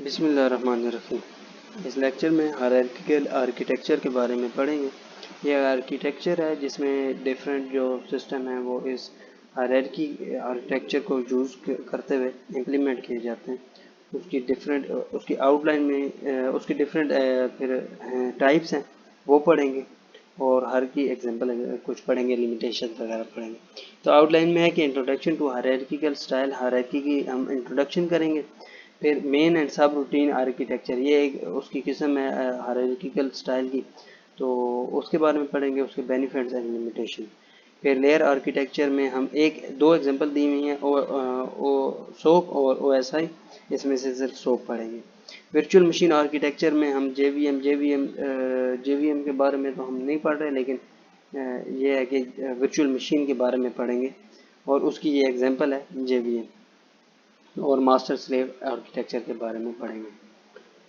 बिस्मिल्लाहिर्रहमानिर्रहीम। इस लेक्चर में हायरार्किकल आर्किटेक्चर के बारे में पढ़ेंगे। यह आर्किटेक्चर है जिसमें डिफरेंट जो सिस्टम है वो इस हायरार्की आर्किटेक्चर को यूज़ करते हुए इम्प्लीमेंट किए जाते हैं। उसकी आउटलाइन में उसकी डिफरेंट फिर टाइप्स हैं वो पढ़ेंगे, और हर की एग्जांपल कुछ पढ़ेंगे, लिमिटेशन वगैरह पढ़ेंगे। तो आउटलाइन में है कि introduction to hierarchical style, hierarchy की हम इंट्रोडक्शन करेंगे। फिर main and subroutine architecture, ये एक उसकी किस्म है हायरार्किकल स्टाइल की, तो उसके बारे में पढ़ेंगे, उसके बेनिफिट्स एंड लिमिटेशन। फिर लेयर आर्किटेक्चर में हम दो एग्जांपल दी हुई हैं, ओ सोप और OSI, इसमें से सिर्फ सोप पढ़ेंगे। वर्चुअल मशीन आर्किटेक्चर में हम जेवीएम के बारे में तो हम नहीं पढ़ रहे, लेकिन ये है कि वर्चुअल मशीन के बारे में पढ़ेंगे, और उसकी ये एग्जांपल है जेवीएम। और मास्टर स्लेव आर्किटेक्चर के बारे में पढ़ेंगे।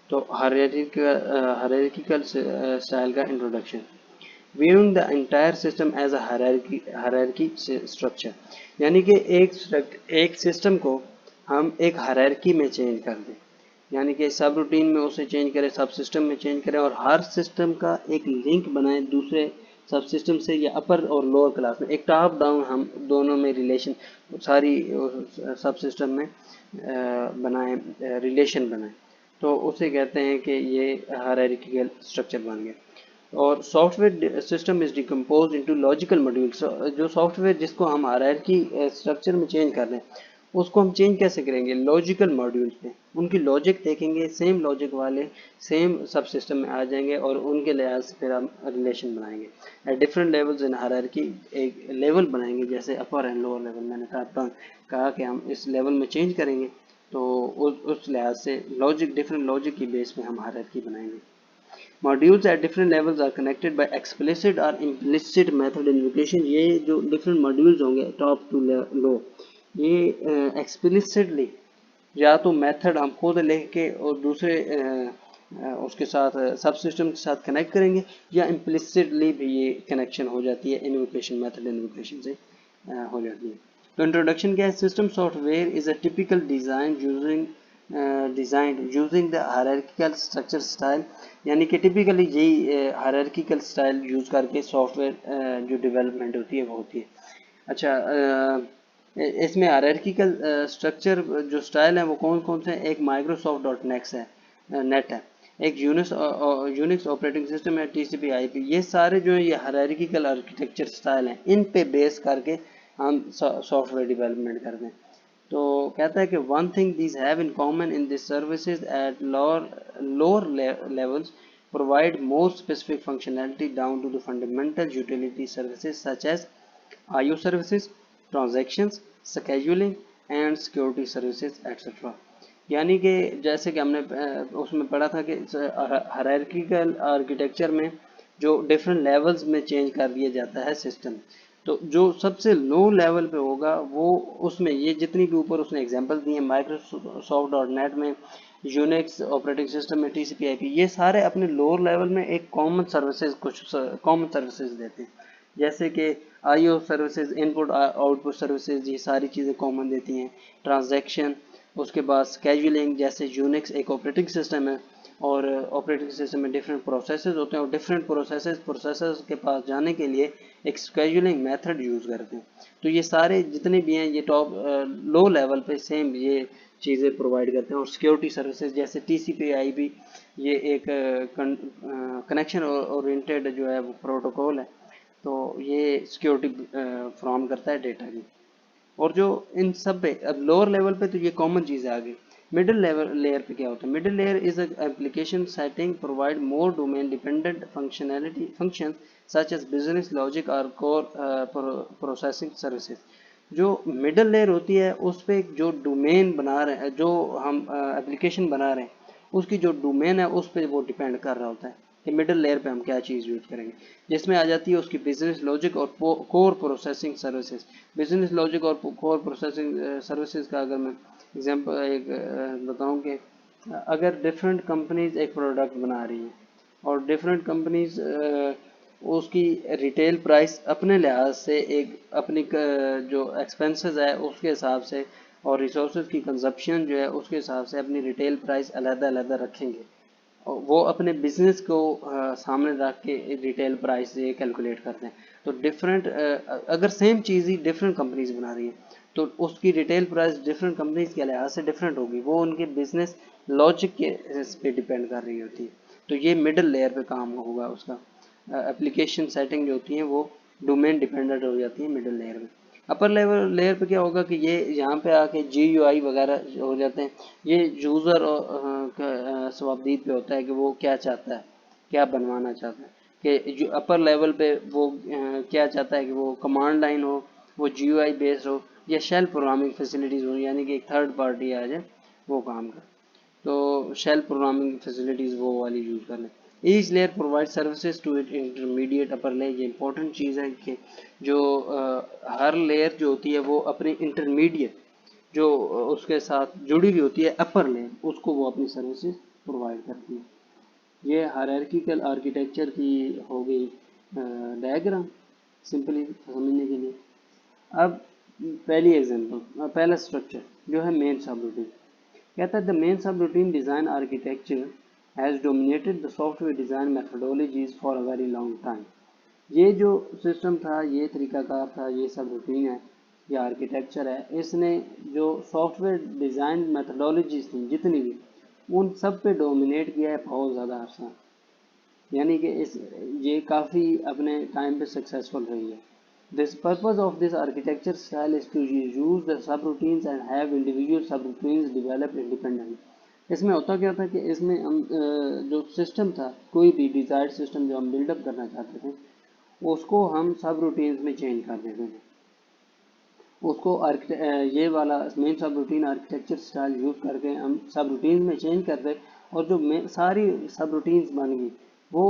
तो हायरार्किकल स्टाइल का introduction. Viewing the entire system as a hierarchy structure, यानी कि एक सिस्टम को हम एक हायरार्की में चेंज कर दें, यानी कि सब रूटीन में उसे चेंज करें, सब सिस्टम में चेंज करें, और हर सिस्टम का एक लिंक बनाएं दूसरे सब सिस्टम से, या अपर और लोअर क्लास में एक टॉप डाउन हम दोनों में रिलेशन सारी सब सिस्टम में बनाएं, रिलेशन बनाएं, तो उसे कहते हैं कि ये हायरार्किकल स्ट्रक्चर बन गया। और software system is decompose into logical modules, जो सॉफ्टवेयर जिसको हम हायरार्की स्ट्रक्चर में चेंज कर रहे हैं उसको हम चेंज कैसे करेंगे, लॉजिकल मॉड्यूल्स पे उनकी लॉजिक देखेंगे, सेम लॉजिक वाले सेम सब सिस्टम में आ जाएंगे, और उनके लिहाज से फिर हम रिलेशन बनाएंगे। Eight different levels in hierarchy एक लेवल बनाएंगे, जैसे अपर एंड लोअर लेवल। मैंने कहा कि हम इस लेवल में चेंज करेंगे, तो उस लिहाज से डिफरेंट लॉजिक की बेस पे हम हायरार्की बनाएंगे। Modules at different levels are connected by explicit और इम्प्लिसिट मेथड इन्वोकेशन। ये जो डिफरेंट मॉड्यूल्स होंगे टॉप टू लो, ये एक्सप्लिसिटली या तो मेथड हम खुद लिख के और दूसरे उसके साथ सब सिस्टम के साथ कनेक्ट करेंगे, या इम्प्लिसिटली भी ये कनेक्शन हो जाती है इन्वोकेशन मेथड इन्वोकेशन से हो जाती है। तो इंट्रोडक्शन क्या है, system software is a typical design using the hierarchical structure style, यानी कि टिपिकली यही हायरार्किकल स्टाइल यूज करके सॉफ्टवेयर जो डेवलपमेंट होती है वो होती है। अच्छा, इसमें हायरार्किकल स्ट्रक्चर जो स्टाइल है वो कौन कौन से हैं, एक माइक्रोसॉफ्ट डॉट नेट है, एक यूनिक्स ऑपरेटिंग सिस्टम है, TCP/IP। ये सारे जो है ये हायरार्किकल आर्किटेक्चर स्टाइल हैं, इन पे बेस करके हम सॉफ्टवेयर डेवलपमेंट करते हैं। तो कहता है कि one thing these have in common in this services at lower levels provide more specific functionality down to the fundamental utility services such as IO services, transactions, scheduling and security services etc. यानी कि जैसे कि हमने उसमें पढ़ा था कि hierarchical architecture में जो डिफरेंट लेवल्स में चेंज कर दिया जाता है सिस्टम, तो जो सबसे लो लेवल पे होगा वो उसमें ये जितनी भी ऊपर उसने एग्जांपल दी हैं माइक्रोसॉफ्ट डॉट नेट में, यूनिक्स ऑपरेटिंग सिस्टम में, TCP/IP, ये सारे अपने लोअर लेवल में एक कॉमन सर्विसेज कुछ कॉमन सर्विसेज देते हैं, जैसे कि IO services, input output services, ये सारी चीज़ें कॉमन देती हैं। ट्रांजैक्शन, उसके बाद स्केजुलिंग, जैसे यूनिक्स एक ऑपरेटिंग सिस्टम है और ऑपरेटिंग सिस्टम में डिफरेंट प्रोसेसेस होते हैं, और डिफरेंट प्रोसेसेस के पास जाने के लिए एक स्केजुलिंग मेथड यूज़ करते हैं। तो ये सारे जितने भी हैं ये टॉप लो लेवल पे सेम ये चीज़ें प्रोवाइड करते हैं। और सिक्योरिटी सर्विसेज जैसे TCP/IP, ये एक कनेक्शन ओरिएंटेड जो है वो प्रोटोकॉल है, तो ये सिक्योरिटी फ्रॉम करता है डेटा की। और जो इन सब पे अब लोअर लेवल पे तो ये कॉमन चीज़ है। आगे मिडिल लेवल लेयर पे क्या होता है, middle layer is application setting provide more domain dependent functions such as business logic और कोर प्रोसेसिंग सर्विसेज। जो मिडिल लेयर होती है उस पे जो डोमेन बना रहे हैं, जो हम एप्लीकेशन बना रहे हैं, उसकी जो डोमेन है उस पर वो डिपेंड कर रहा होता है कि मिडिल लेयर पे हम क्या चीज़ यूज़ करेंगे, जिसमें आ जाती है उसकी बिजनेस लॉजिक और core processing services. Business logic और कोर प्रोसेसिंग सर्विसेज का अगर मैं एग्जांपल एक बताऊं कि अगर डिफरेंट कंपनीज एक प्रोडक्ट बना रही हैं और डिफरेंट कंपनीज उसकी रिटेल प्राइस अपने लिहाज से एक अपनी जो एक्सपेंसेस है उसके हिसाब से और रिसोर्सेज की कंजप्शन जो है उसके हिसाब से अपनी रिटेल प्राइस अलग-अलग रखेंगे और वो अपने बिजनेस को सामने रख के रिटेल प्राइस ये कैलकुलेट करते हैं। तो डिफरेंट अगर सेम चीज़ ही डिफरेंट कंपनीज बना रही है तो उसकी रिटेल प्राइस डिफरेंट कंपनीज के लिहाज से डिफरेंट होगी, वो उनके बिजनेस लॉजिक के इस पे डिपेंड कर रही होती है। तो ये मिडिल लेयर पे काम होगा उसका। एप्लीकेशन सेटिंग जो होती है वो डोमेन डिपेंडेंट हो जाती है मिडिल लेयर में। अपर लेवल लेयर पे क्या होगा कि ये यहाँ पे आके GUI वगैरह हो जाते हैं। ये यूज़र का स्वाबदीद पे होता है कि वो क्या चाहता है, क्या बनवाना चाहता है। कि जो अपर लेवल पे वो क्या चाहता है कि वो कमांड लाइन हो, वो GUI बेस्ड हो, या शेल प्रोग्रामिंग फैसिलिटीज़ हो, यानी कि एक थर्ड पार्टी आ जाए वो काम करे। तो शेल प्रोग्रामिंग फैसिलिटीज़ वो वाली यूज़ कर लें। Each layer provide services to it intermediate upper layer. ये इंपॉर्टेंट चीज़ है कि जो हर लेयर जो होती है वो अपनी इंटरमीडिएट जो उसके साथ जुड़ी हुई होती है अपर लेयर, उसको वो अपनी सर्विसेज प्रोवाइड करती है। ये हायरार्किकल आर्किटेक्चर की हो गई डायग्राम सिंपली समझने के लिए। अब पहली एग्जांपल, पहला स्ट्रक्चर जो है मेन सब रूटीन। कहता है द मेन सब routine design architecture has dominated the software design methodologies for a very long time. ये जो सिस्टम था, ये तरीकाकार था, ये सब रूटीन है, ये आर्किटेक्चर है, इसने जो सॉफ्टवेयर डिज़ाइन मेथडोलॉजीज थी जितनी भी, उन सब पे डोमिनेट किया है बहुत ज़्यादा अर्सा। यानी कि इस ये काफ़ी अपने टाइम पे सक्सेसफुल रही है। This purpose of this architecture style is to use the subroutines and have individual subroutines develop independent. इसमें होता क्या था कि इसमें हम जो सिस्टम था, कोई भी डिजायर्ड सिस्टम जो हम बिल्डअप करना चाहते थे उसको हम सब रूटीन्स में चेंज कर देते थे। उसको ये वाला main subroutine architecture style use करके हम सब रूटीन में चेंज करते, और जो सारी सब रूटीन्स बन गई वो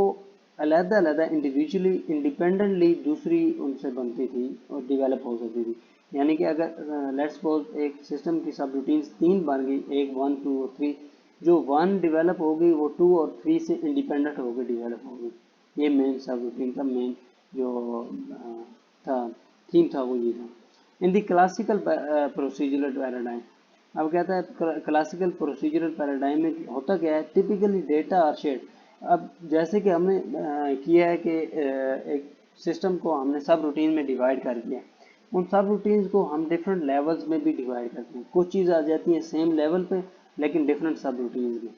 अलग-अलग इंडिविजुअली इंडिपेंडेंटली दूसरी उनसे बनती थी और डेवलप हो सकती थी। यानी कि अगर लेट्स सपोज एक सिस्टम की सब रूटीन्स 3 बन गई, एक 1 2 और 3, जो 1 डेवलप हो गई वो 2 और 3 से इंडिपेंडेंट होकर डेवलप हो गई। ये मेन सब रूटीन का मेन जो था थीम था वो ये था। In the classical procedural paradigm, अब कहता है क्लासिकल प्रोसीजरल पैराडाइम में होता क्या है, टिपिकली डेटा आर शेड। अब जैसे कि हमने किया है कि एक सिस्टम को हमने सब रूटीन में डिवाइड कर दिया, उन सब रूटीन्स को हम डिफरेंट लेवल्स में भी डिवाइड करते हैं। कुछ चीज़ आ जाती है सेम लेवल पे लेकिन डिफरेंट सब रूटीन्स में।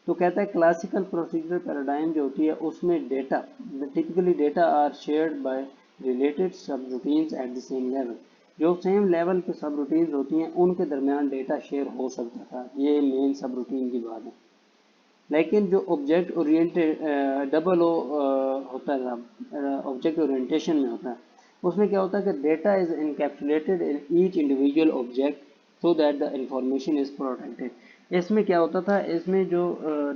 तो कहता है क्लासिकल प्रोसीजरल पैराडाइम जो होती है उसमें data typically data are shared by related subroutines at the same level. जो सेम लेवल पे सब रूटीन्स होती हैं उनके दरमियान डेटा शेयर हो सकता था, ये मेन सब रूटीन की बात है। लेकिन जो ऑब्जेक्ट ओरिएंटेड डबल ओ होता है, ऑब्जेक्ट ओरिएंटेशन में होता है, उसमें क्या होता है कि data is encapsulated in each individual object so that the information is protected. इसमें क्या होता था, इसमें जो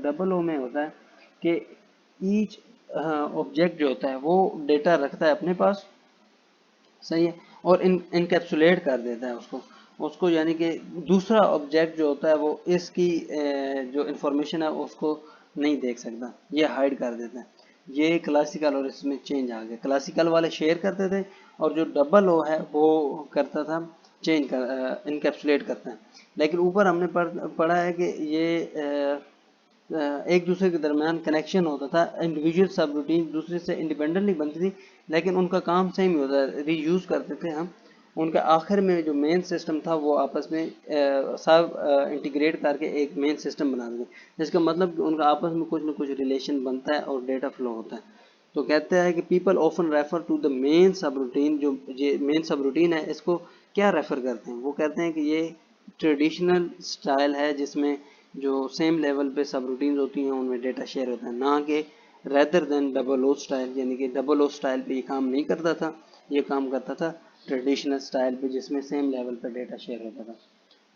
डबल ओ में होता है कि ईच ऑब्जेक्ट जो होता है वो डेटा रखता है अपने पास, सही है, और इनकैप्सुलेट कर देता है उसको यानी कि दूसरा ऑब्जेक्ट जो होता है वो इसकी जो इंफॉर्मेशन है उसको नहीं देख सकता, ये हाइड कर देता है। ये क्लासिकल और इसमें चेंज आ गया। क्लासिकल वाले शेयर करते थे और जो डबल ओ है वो करता था चेंज कर इनकैप्सुलेट करता है। लेकिन ऊपर हमने पढ़ा है कि ये एक दूसरे के दरमियान कनेक्शन होता था, इंडिविजुअल सब रूटीन दूसरे से इंडिपेंडेंटली बनती थी लेकिन उनका काम सेम ही होता है, रीयूज़ करते थे हम। उनका आखिर में जो मेन सिस्टम था वो आपस में सब इंटीग्रेट करके एक मेन सिस्टम बना देते, जिसका मतलब कि उनका आपस में कुछ ना कुछ रिलेशन बनता है और डेटा फ्लो होता है। तो कहते हैं कि people often refer to the main subroutine. जो ये मेन सब रूटीन है इसको क्या रेफर करते हैं, वो कहते हैं कि ये ट्रेडिशनल स्टाइल है जिसमें जो सेम लेवल पे सब रूटीन्स होती हैं उनमें डेटा शेयर होता है, ना कि rather than double O style. यानी कि डबल ओ स्टाइल पे ये काम नहीं करता था, ये काम करता था ट्रेडिशनल स्टाइल पे जिसमें सेम लेवल पे डेटा शेयर होता था,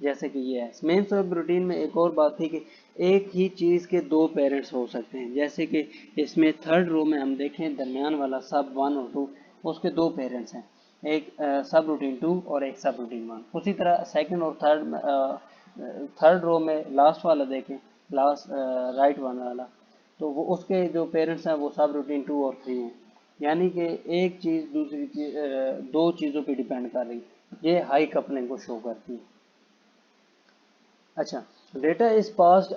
जैसे कि ये है। मेन सब रूटीन में एक और बात थी कि एक ही चीज़ के दो पेरेंट्स हो सकते हैं, जैसे कि इसमें थर्ड रो में हम देखें दरमियान वाला सब 1 और 2, उसके दो पेरेंट्स हैं, एक सब रूटीन 2 और एक सब रूटीन 1। उसी तरह सेकंड और थर्ड रो में लास्ट वाला देखें, लास्ट राइट वाला, तो वो उसके जो पेरेंट्स हैं वो सब रूटीन 2 और 3 हैं। यानी कि एक चीज़ दूसरी चीज़ दो चीज़ों पे डिपेंड कर रही है। ये हाई कपलिंग को शो करती है। अच्छा, data is passed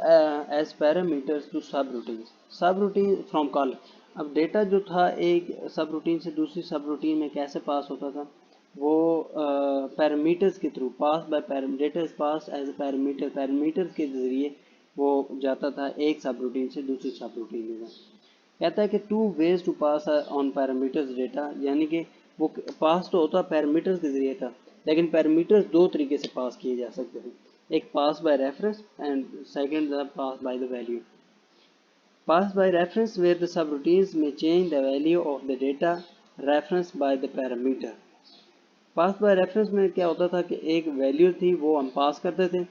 as parameters to subroutine from call. अब डेटा जो था एक सब रूटीन से दूसरी सब रूटीन में कैसे पास होता था, वो पैरामीटर्स के through pass by data is pass as parameter, parameters के जरिए वो जाता था एक सब रूटीन से दूसरी सब रूटीन में। कहता है कि two ways to pass on parameters data, यानी कि वो पास तो होता पैरामीटर्स के जरिए था, लेकिन पैरामीटर्स दो तरीके से पास किए जा सकते थे, एक pass by reference and second pass by the value. Pass by reference where the subroutines में change the value of the data reference by the parameter. Pass by reference में क्या होता था कि एक वैल्यू थी वो हम पास करते थे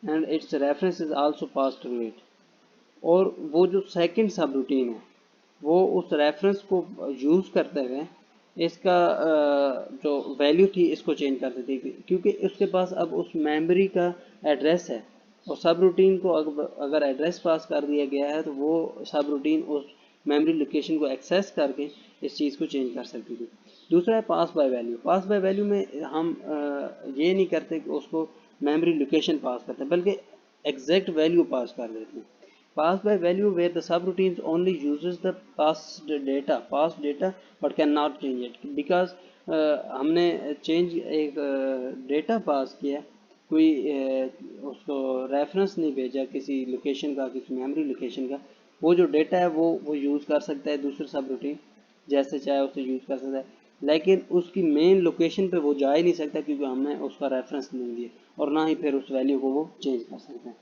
and its reference is also pass to it, और वो जो सेकंड सब रूटीन है वो उस रेफरेंस को यूज़ करते हुए इसका जो वैल्यू थी इसको चेंज कर देती थी, क्योंकि उसके पास अब उस मेमोरी का एड्रेस है, और सब रूटीन को अगर एड्रेस पास कर दिया गया है तो वो सब रूटीन उस मेमोरी लोकेशन को एक्सेस करके इस चीज़ को चेंज कर सकती थी। दूसरा है pass by value. Pass by value में हम ये नहीं करते कि उसको मेमोरी लोकेशन पास करते हैं, बल्कि एग्जैक्ट वैल्यू पास कर देते हैं। Pass by value where the subroutines only uses the past data but cannot change it, because हमने चेंज एक डेटा पास किया, कोई उसको रेफरेंस नहीं भेजा किसी लोकेशन का, किसी मेमोरी लोकेशन का, वो जो डेटा है वो यूज़ कर सकता है दूसरे सब रूटीन जैसे चाहे उसे यूज़ कर सकता है, लेकिन उसकी मेन लोकेशन पे वो जा ही नहीं सकता क्योंकि हमने उसका रेफरेंस नहीं दिया, और ना ही फिर उस वैल्यू को वो चेंज कर सकता है।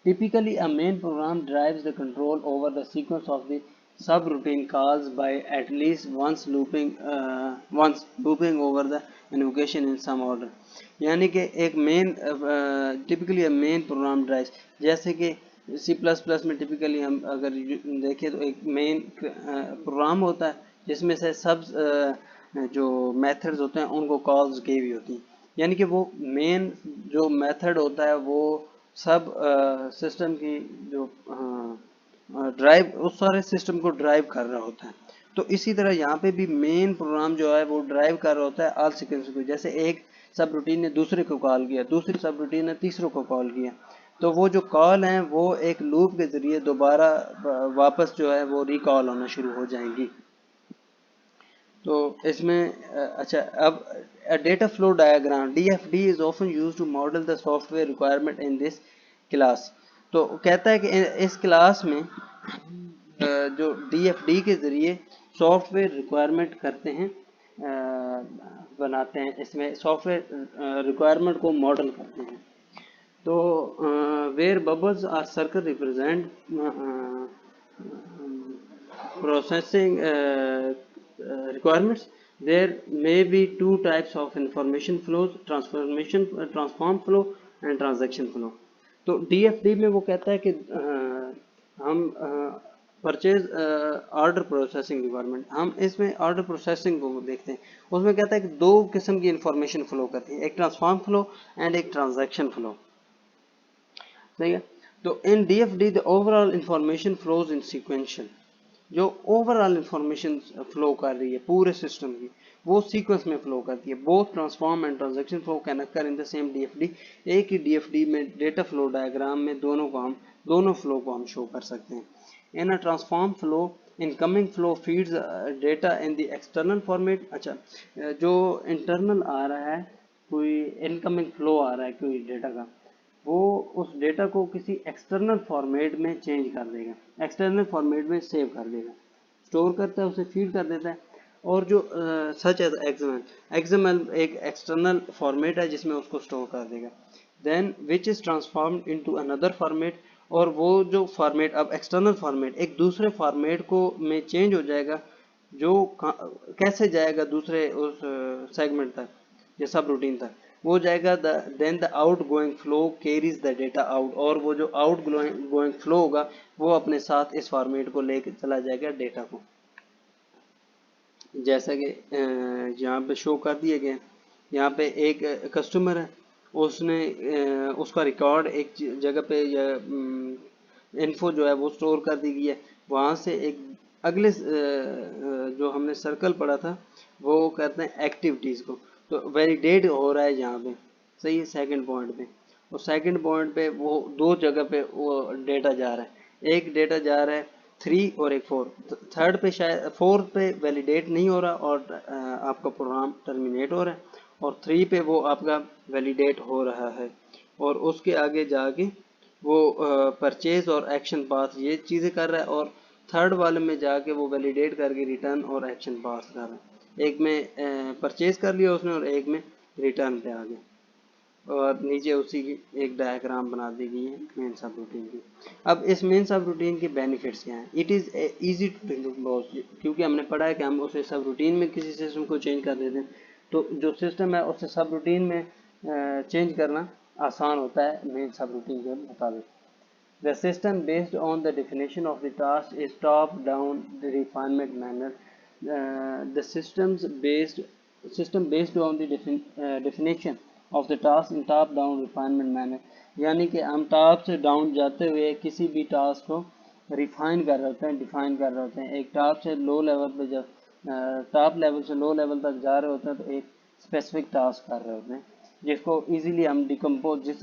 Typically, a main program drives the control over the sequence of the subroutine calls by at least once looping over the invocation in some order. यानी कि एक main typically main program drives, जैसे कि C++ में typically हम अगर देखें तो एक मेन प्रोग्राम होता है जिसमें से सब जो मेथड्स होते हैं उनको कॉल्स की हुई होती हैं, यानी कि वो मेन जो मेथड होता है वो सब सिस्टम की जो ड्राइव उस सारे सिस्टम को ड्राइव कर रहा होता है। तो इसी तरह यहाँ पे भी मेन प्रोग्राम जो है वो ड्राइव कर रहा होता है ऑल सीक्वेंस को। जैसे एक सब रूटीन ने दूसरे को कॉल किया, दूसरी सब रूटीन ने तीसरे को कॉल किया, तो वो जो कॉल हैं वो एक लूप के जरिए दोबारा वापस जो है वो रिकॉल होना शुरू हो जाएंगी। तो इसमें अच्छा, अब data flow diagram DFD is often used to model the software requirement in this class. तो कहता है कि इस क्लास में जो DFD के ज़रिए सॉफ्टवेयर रिक्वायरमेंट करते हैं, बनाते हैं, इसमें सॉफ्टवेयर रिक्वायरमेंट को मॉडल करते हैं। तो where bubbles are circle represent processing requirements, there may be two types of information flows, transform flow and transaction flow. तो DFD में वो कहता है कि हम परचेज ऑर्डर प्रोसेसिंग रिक्वायरमेंट, हम इसमें ऑर्डर प्रोसेसिंग को देखते हैं। उसमें कहता है कि दो किस्म की इंफॉर्मेशन फ्लो करती है, एक ट्रांसफॉर्म फ्लो एंड एक ट्रांजैक्शन फ्लो। सही है। तो इन DFD the overall information flows in sequential, जो ओवरऑल इंफॉर्मेशन फ्लो कर रही है पूरे सिस्टम की वो सीक्वेंस में फ्लो करती है। Both transform and transaction flow can occur in the सेम DFD। एक ही DFD में डेटा फ्लो डायग्राम में दोनों फ्लो को हम शो कर सकते हैं। In a transform flow incoming flow feeds data in the external format. अच्छा, जो इंटरनल आ रहा है, कोई इनकमिंग फ्लो आ रहा है कोई डेटा का, वो उस डेटा को किसी एक्सटर्नल फॉर्मेट में चेंज कर देगा, एक्सटर्नल फॉर्मेट में सेव कर देगा, स्टोर करता है, उसे फीड कर देता है। और जो सच एज XML एक एक्सटर्नल फॉर्मेट है जिसमें उसको स्टोर कर देगा। Then which is transformed into another format, और वो जो फॉर्मेट अब एक्सटर्नल फॉर्मेट एक दूसरे फॉर्मेट को में चेंज हो जाएगा, जो कैसे जाएगा दूसरे उस सेगमेंट तक या सब रूटीन तक, वो जाएगा then the outgoing flow carries the data out, और वो जो आउट गोइंग फ्लो होगा वो अपने साथ इस फॉर्मेट को लेकर चला जाएगा डेटा को, जैसा कि यहाँ पे शो कर दिए गए। यहाँ पे एक कस्टमर है, उसने उसका रिकॉर्ड एक जगह पे या इन्फो जो है वो स्टोर कर दी गई है। वहाँ से एक अगले जो हमने सर्कल पढ़ा था वो कहते हैं एक्टिविटीज़ को, तो वैलिडेट हो रहा है यहाँ पे, सही है, सेकंड पॉइंट पे। और सेकंड पॉइंट पे वो दो जगह पे वो डेटा जा रहा है, एक डेटा जा रहा है 3 और एक 4, थर्ड पे शायद 4 पे वैलिडेट नहीं हो रहा और आपका प्रोग्राम टर्मिनेट हो रहा है, और 3 पे वो आपका वैलिडेट हो रहा है, और उसके आगे जाके वो परचेज और एक्शन पास ये चीज़ें कर रहा है, और थर्ड वाले में जाके वो वैलिडेट करके रिटर्न और एक्शन पास कर रहा है। एक में परचेज कर लिया उसने और एक में रिटर्न पे आ गया, और नीचे उसी की एक डायग्राम बना दी गई है मेन सब रूटीन की। अब इस मेन सब रूटीन के बेनिफिट्स क्या हैं? It is easy to decompose, क्योंकि हमने पढ़ा है कि हम उसे सब रूटीन में किसी सिस्टम को चेंज कर देते हैं, तो जो सिस्टम है उसे सब रूटीन में चेंज करना आसान होता है मेन सब रूटीन के मुताबिक। The system based on the definition of the task is top-down refinement manner. The system based on the definition of the task in top-down refinement manner, यानी कि हम टॉप से डाउन जाते हुए किसी भी टास्क को रिफाइन कर रहे होते हैं, डिफाइन कर रहे होते हैं। एक टॉप से लो लेवल पे जब टॉप लेवल से लो लेवल तक जा रहे होते हैं तो एक स्पेसिफिक टास्क कर रहे होते हैं, जिसको इजीली हम डिकम्पोज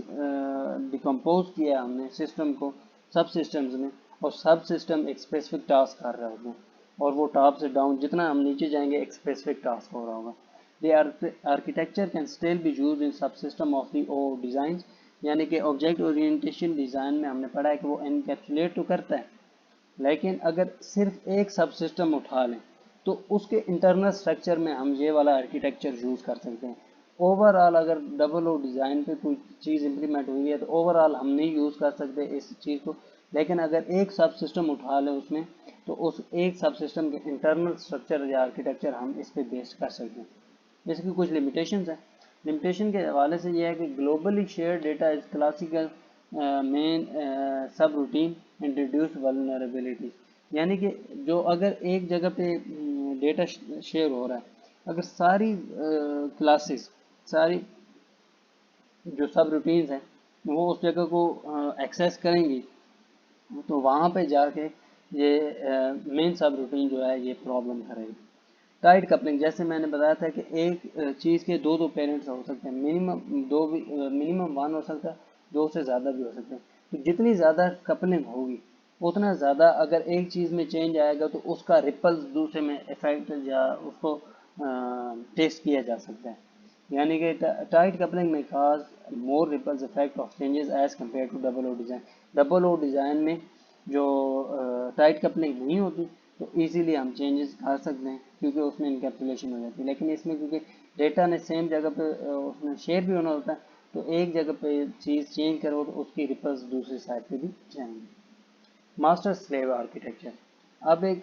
किया हमने सिस्टम को सब सिस्टम्स में, और सब सिस्टम एक स्पेसिफिक टास्क कर रहे होते हैं, और वो टॉप से डाउन जितना हम नीचे जाएंगे एक स्पेसिफिक टास्क हो रहा होगा। The architecture can still be use in subsystem of the O design, यानी कि ऑब्जेक्ट ओरिएंटेशन डिज़ाइन में हमने पढ़ा है कि वो एनकैप्सुलेट तो करता है, लेकिन अगर सिर्फ एक सब सिस्टम उठा लें तो उसके इंटरनल स्ट्रक्चर में हम ये वाला आर्किटेक्चर यूज़ कर सकते हैं। ओवरऑल अगर डबल ओ डिज़ाइन पे कोई चीज़ इंप्लीमेंट हुई है तो ओवरऑल हम नहीं यूज़ कर सकते इस चीज़ को, लेकिन अगर एक सब सिस्टम उठा लें उसमें तो उस एक सब सिस्टम के इंटरनल स्ट्रक्चर या आर्किटेक्चर हम इस पर बेस्ड कर सकते हैं। इसकी कुछ लिमिटेशंस हैं। लिमिटेशन के हवाले से ये है कि globally share data is classical main सब रूटीन इंट्रोड्यूस वल्नरेबिलिटी, यानी कि जो अगर एक जगह पे डेटा शेयर हो रहा है, अगर सारी क्लासेस सारी जो सब रूटीन्स हैं वो उस जगह को एक्सेस करेंगी, तो वहाँ पे जाके ये मेन सब रूटीन जो है ये प्रॉब्लम करेगी। टाइट कपलिंग, जैसे मैंने बताया था कि एक चीज़ के दो पेरेंट्स हो सकते हैं, मिनिमम वन हो सकता है, दो से ज़्यादा भी हो सकते हैं। तो जितनी ज़्यादा कपलिंग होगी उतना ज़्यादा अगर एक चीज़ में चेंज आएगा तो उसका रिपल्स दूसरे में इफेक्ट या उसको टेस्ट किया जा सकता है, यानी कि टाइट कपलिंग में cause more ripples effect of changes as compare to double O design. Double O design में जो टाइट कपलिंग नहीं होती तो इजीली हम चेंजेस कर सकते हैं क्योंकि उसमें इनकैप्सुलेशन हो जाती है, लेकिन इसमें क्योंकि डेटा ने सेम जगह पे उसमें शेयर भी होना होता है तो एक जगह पे चीज़ चेंज करो तो उसकी रिपल्स दूसरी साइड पे भी जाएंगे। मास्टर स्लेव आर्किटेक्चर, अब एक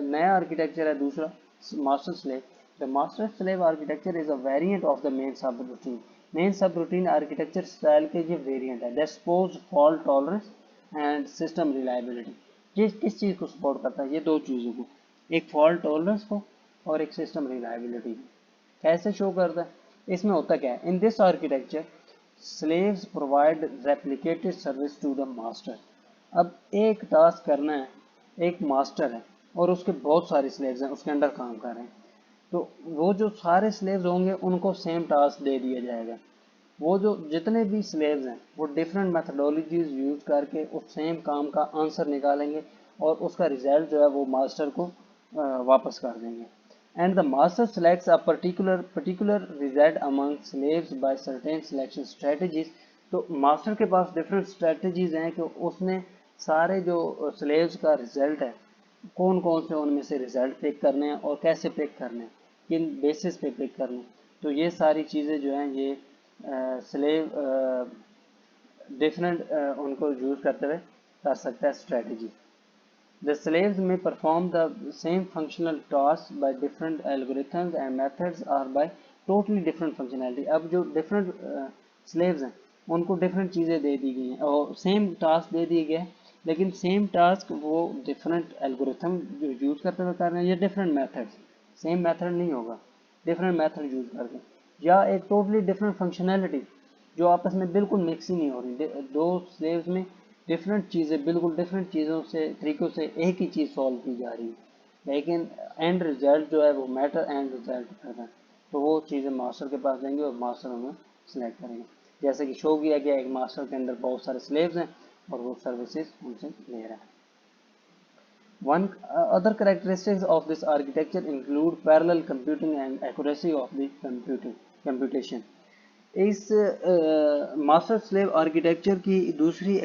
नया आर्किटेक्चर है दूसरा, master slave. The master slave architecture is a variant of the main सब routine. Main subroutine architecture style के ये वेरिएंट है। That suppose fault tolerance and system reliability. ये किस चीज़ को सपोर्ट करता है? ये दो चीज़ों को, एक फॉल्ट टॉलरेंस को और एक सिस्टम रिलायबिलिटी को। कैसे शो करता है? इसमें होता क्या है, in this architecture slaves provide replicated service to the master. अब एक टास्क करना है, एक मास्टर है और उसके बहुत सारे स्लेव्स हैं उसके अंडर काम कर रहे हैं, तो वो जो सारे स्लेव्स होंगे उनको सेम टास्क दे दिया जाएगा। वो जो जितने भी स्लेव्स हैं वो डिफरेंट मेथडोलॉजीज यूज करके उस सेम काम का आंसर निकालेंगे और उसका रिजल्ट जो है वो मास्टर को वापस कर देंगे। And the master selects a particular result among slaves by certain selection strategies. तो मास्टर के पास डिफरेंट स्ट्रेटजीज हैं कि उसने सारे जो स्लेव्स का रिजल्ट है कौन कौन से उनमें से रिजल्ट पिक करने हैं और कैसे पिक करने हैं, किन बेसिस पे पिक करने हैं। तो ये सारी चीज़ें जो हैं ये स्लेव डिफरेंट उनको यूज़ करते हुए कर सकता है strategy. The slaves may perform the same functional tasks by different algorithms and methods or by totally different functionality। अब जो different slaves हैं उनको different चीज़ें दे दी गई हैं और same task दे दिए गए, लेकिन same task वो different algorithm जो यूज़ करते हुए कर रहे हैं या different methods, same method नहीं होगा, different method यूज़ करके, या एक totally different functionality जो आपस में बिल्कुल मिक्स ही नहीं हो रही। दो स्लेव्स में डिफरेंट चीज़ें बिल्कुल डिफरेंट चीज़ों से तरीक़ों से एक ही चीज़ सॉल्व की जा रही है, लेकिन एंड रिजल्ट जो है वो मैटर एंड रिजल्ट करता है। तो वो चीज़ें मास्टर के पास जाएंगे और मास्टर उन्हें सेलेक्ट करेंगे। जैसे कि शो किया गया एक मास्टर के अंदर बहुत सारे स्लेव्स हैं और वो सर्विसेज उनसे ले रहा है। One other characteristics of this architecture include parallel computing and accuracy of the computation. इस मास्टर स्लेव आर्किटेक्चर की दूसरी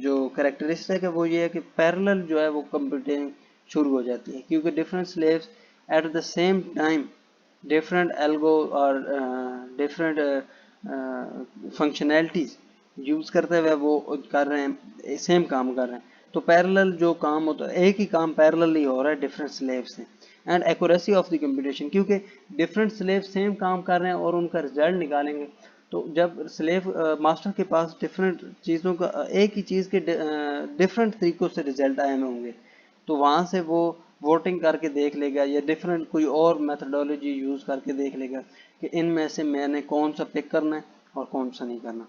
जो कैरेक्टरिस्टिक है वो ये है कि पैरेलल जो है वो कंप्यूटिंग शुरू हो जाती है, क्योंकि different slaves eight the same time different algo और डिफरेंट फंक्शनैलिटीज यूज करते हुए वो कर रहे हैं, सेम काम कर रहे हैं। तो पैरेलल जो काम होता है, एक ही काम पैरेलल ही हो रहा है डिफरेंट स्लेव से। And accuracy of the computation, क्योंकि डिफरेंट स्लेव सेम काम कर रहे हैं और उनका रिजल्ट निकालेंगे, तो जब स्लेव मास्टर के पास डिफरेंट चीज़ों का एक ही चीज़ के डिफरेंट तरीक़ों से रिजल्ट आए हुए होंगे, तो वहाँ से वो वोटिंग करके देख लेगा या डिफरेंट कोई और मेथडोलॉजी यूज़ करके देख लेगा कि इनमें से मैंने कौन सा पिक करना है और कौन सा नहीं करना।